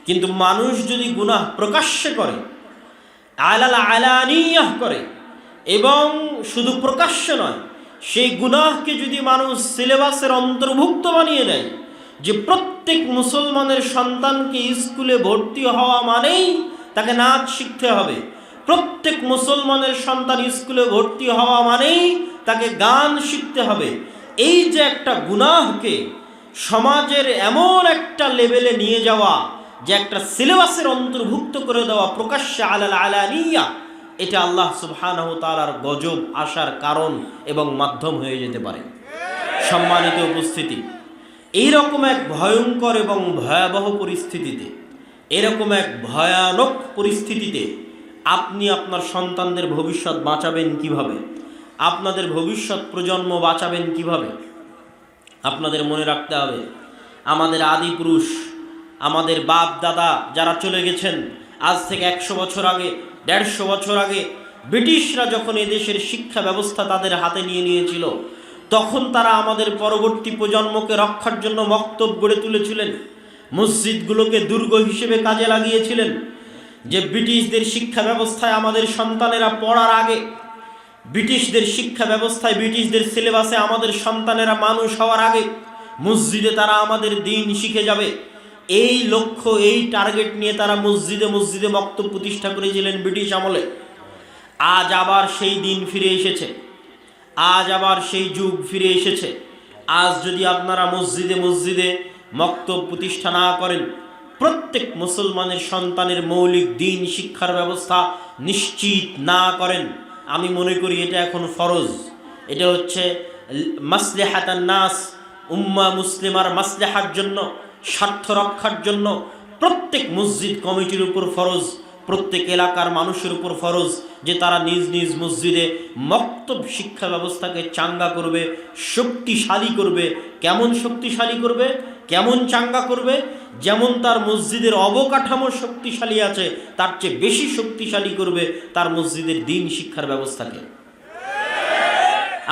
কিন্তু মানুষ যদি গুনাহ প্রকাশ্যে করে, আলানিয়াহ করে, এবং শুধু প্রকাশ্য নয়, সেই গুনাহকে যদি মানুষ সিলেবাসের অন্তর্ভুক্ত বানিয়ে দেয় যে প্রত্যেক মুসলমানের সন্তানকে স্কুলে ভর্তি হওয়া মানেই তাকে নাচ শিখতে হবে, প্রত্যেক মুসলমানের সন্তান স্কুলে ভর্তি হওয়া মানেই তাকে গান শিখতে হবে, এই যে একটা গুনাহকে সমাজের এমন একটা লেভেলে নিয়ে যাওয়া, যে একটা সিলেবাসের অন্তর্ভুক্ত করে দেওয়া প্রকাশ্যে আলানিয়া, এটা আল্লাহ সুবহানাহু তাআলার গজব আসার কারণ এবং মাধ্যম হয়ে যেতে পারে। সম্মানিত উপস্থিতি, এইরকম এক ভয়ঙ্কর এবং ভয়াবহ পরিস্থিতিতে, এরকম এক ভয়ানক পরিস্থিতিতে আপনি আপনার সন্তানদের ভবিষ্যৎ বাঁচাবেন কিভাবে? আপনাদের ভবিষ্যৎ প্রজন্ম বাঁচাবেন কিভাবে? আপনাদের মনে রাখতে হবে, আমাদের আদি পুরুষ, আমাদের বাপ দাদা যারা চলে গেছেন আজ থেকে 100 বছর আগে, 150 বছর আগে, ব্রিটিশরা যখন এদেশের শিক্ষা ব্যবস্থা তাদের হাতে নিয়ে নিয়েছিল, তখন তারা আমাদের পরবর্তী প্রজন্মকে রক্ষার জন্য মক্তব গড়ে তুলেছিলেন, মসজিদগুলোকে দুর্গ হিসেবে কাজে লাগিয়েছিলেন। যে ব্রিটিশদের শিক্ষা ব্যবস্থায় আমাদের সন্তানেরা পড়ার আগে, ব্রিটিশদের শিক্ষা ব্যবস্থায়, ব্রিটিশদের সিলেবাসে আমাদের সন্তানেরা মানুষ হওয়ার আগে মসজিদে তারা আমাদের দ্বীন শিখে যাবে, এই লক্ষ্য, এই টার্গেট নিয়ে তারা মসজিদে মসজিদে মক্তব প্রতিষ্ঠা করেছিলেন ব্রিটিশ আমলে। আজ আবার সেই দিন ফিরে এসেছে, আজ আবার সেই যুগ ফিরে এসেছে। আজ যদি আপনারা মসজিদে মসজিদে মক্তব প্রতিষ্ঠা না করেন, প্রত্যেক মুসলমানের সন্তানের মৌলিক দ্বীন শিক্ষার ব্যবস্থা নিশ্চিত না করেন, আমি মনে করি এটা এখন ফরজ। এটা হচ্ছে মাসলিহাতান নাস, উম্মাহ মুসলিমার মাসলিহার জন্য, স্বার্থ রক্ষার জন্য প্রত্যেক মসজিদ কমিটির উপর ফরজ, প্রত্যেক এলাকার মানুষের উপর ফরজ যে তারা নিজ নিজ মসজিদে মক্তব শিক্ষা ব্যবস্থাকে চাঙ্গা করবে, শক্তিশালী করবে। কেমন শক্তিশালী করবে, কেমন চাঙ্গা করবে? যেমন তার মসজিদের অবকাঠামো শক্তিশালী আছে, তার চেয়ে বেশি শক্তিশালী করবে তার মসজিদের দ্বীন শিক্ষার ব্যবস্থাকে।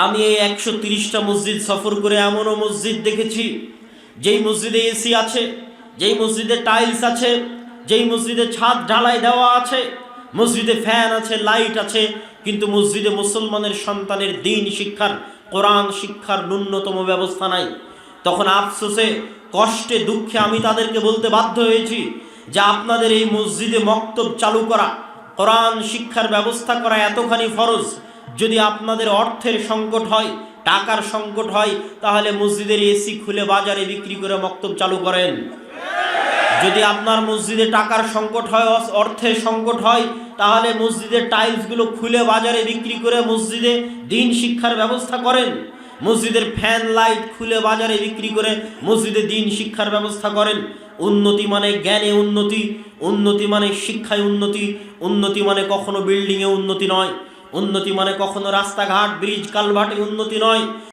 আমি এই 130টা মসজিদ সফর করে এমনও মসজিদ দেখেছি যেই মসজিদে এসি আছে, যেই মসজিদে টাইলস আছে, যেই মসজিদে ছাদ ঢালাই দেওয়া আছে, মসজিদে ফ্যান আছে, লাইট আছে, কিন্তু মসজিদে মুসলমানের সন্তানের দ্বীন শিক্ষার, কোরআন শিক্ষার ন্যূনতম ব্যবস্থা নাই। তখন আফসোসে, কষ্টে, দুঃখে আমি তাদেরকে বলতে বাধ্য হয়েছি যে আপনাদের এই মসজিদে মক্তব চালু করা, কোরআন শিক্ষার ব্যবস্থা করা এতখানি ফরজ। যদি আপনাদের অর্থের সংকট হয়, টাকার সংকট হয়, তাহলে মসজিদের এসি খুলে বাজারে বিক্রি করে মক্তব চালু করেন। যদি আপনার মসজিদে টাকার সংকট হয়, অর্থের সংকট হয়, তাহলে মসজিদের টাইলসগুলো খুলে বাজারে বিক্রি করে মসজিদে দ্বীন শিক্ষার ব্যবস্থা করেন। মসজিদের ফ্যান লাইট খুলে বাজারে বিক্রি করে মসজিদে দ্বীন শিক্ষার ব্যবস্থা করেন। উন্নতি মানে জ্ঞানে উন্নতি, উন্নতি মানে শিক্ষায় উন্নতি, উন্নতি মানে কখনো বিল্ডিংয়ে উন্নতি নয়, উন্নতি মানে কখনো রাস্তাঘাট ব্রিজ কালভার্টে উন্নতি নয়।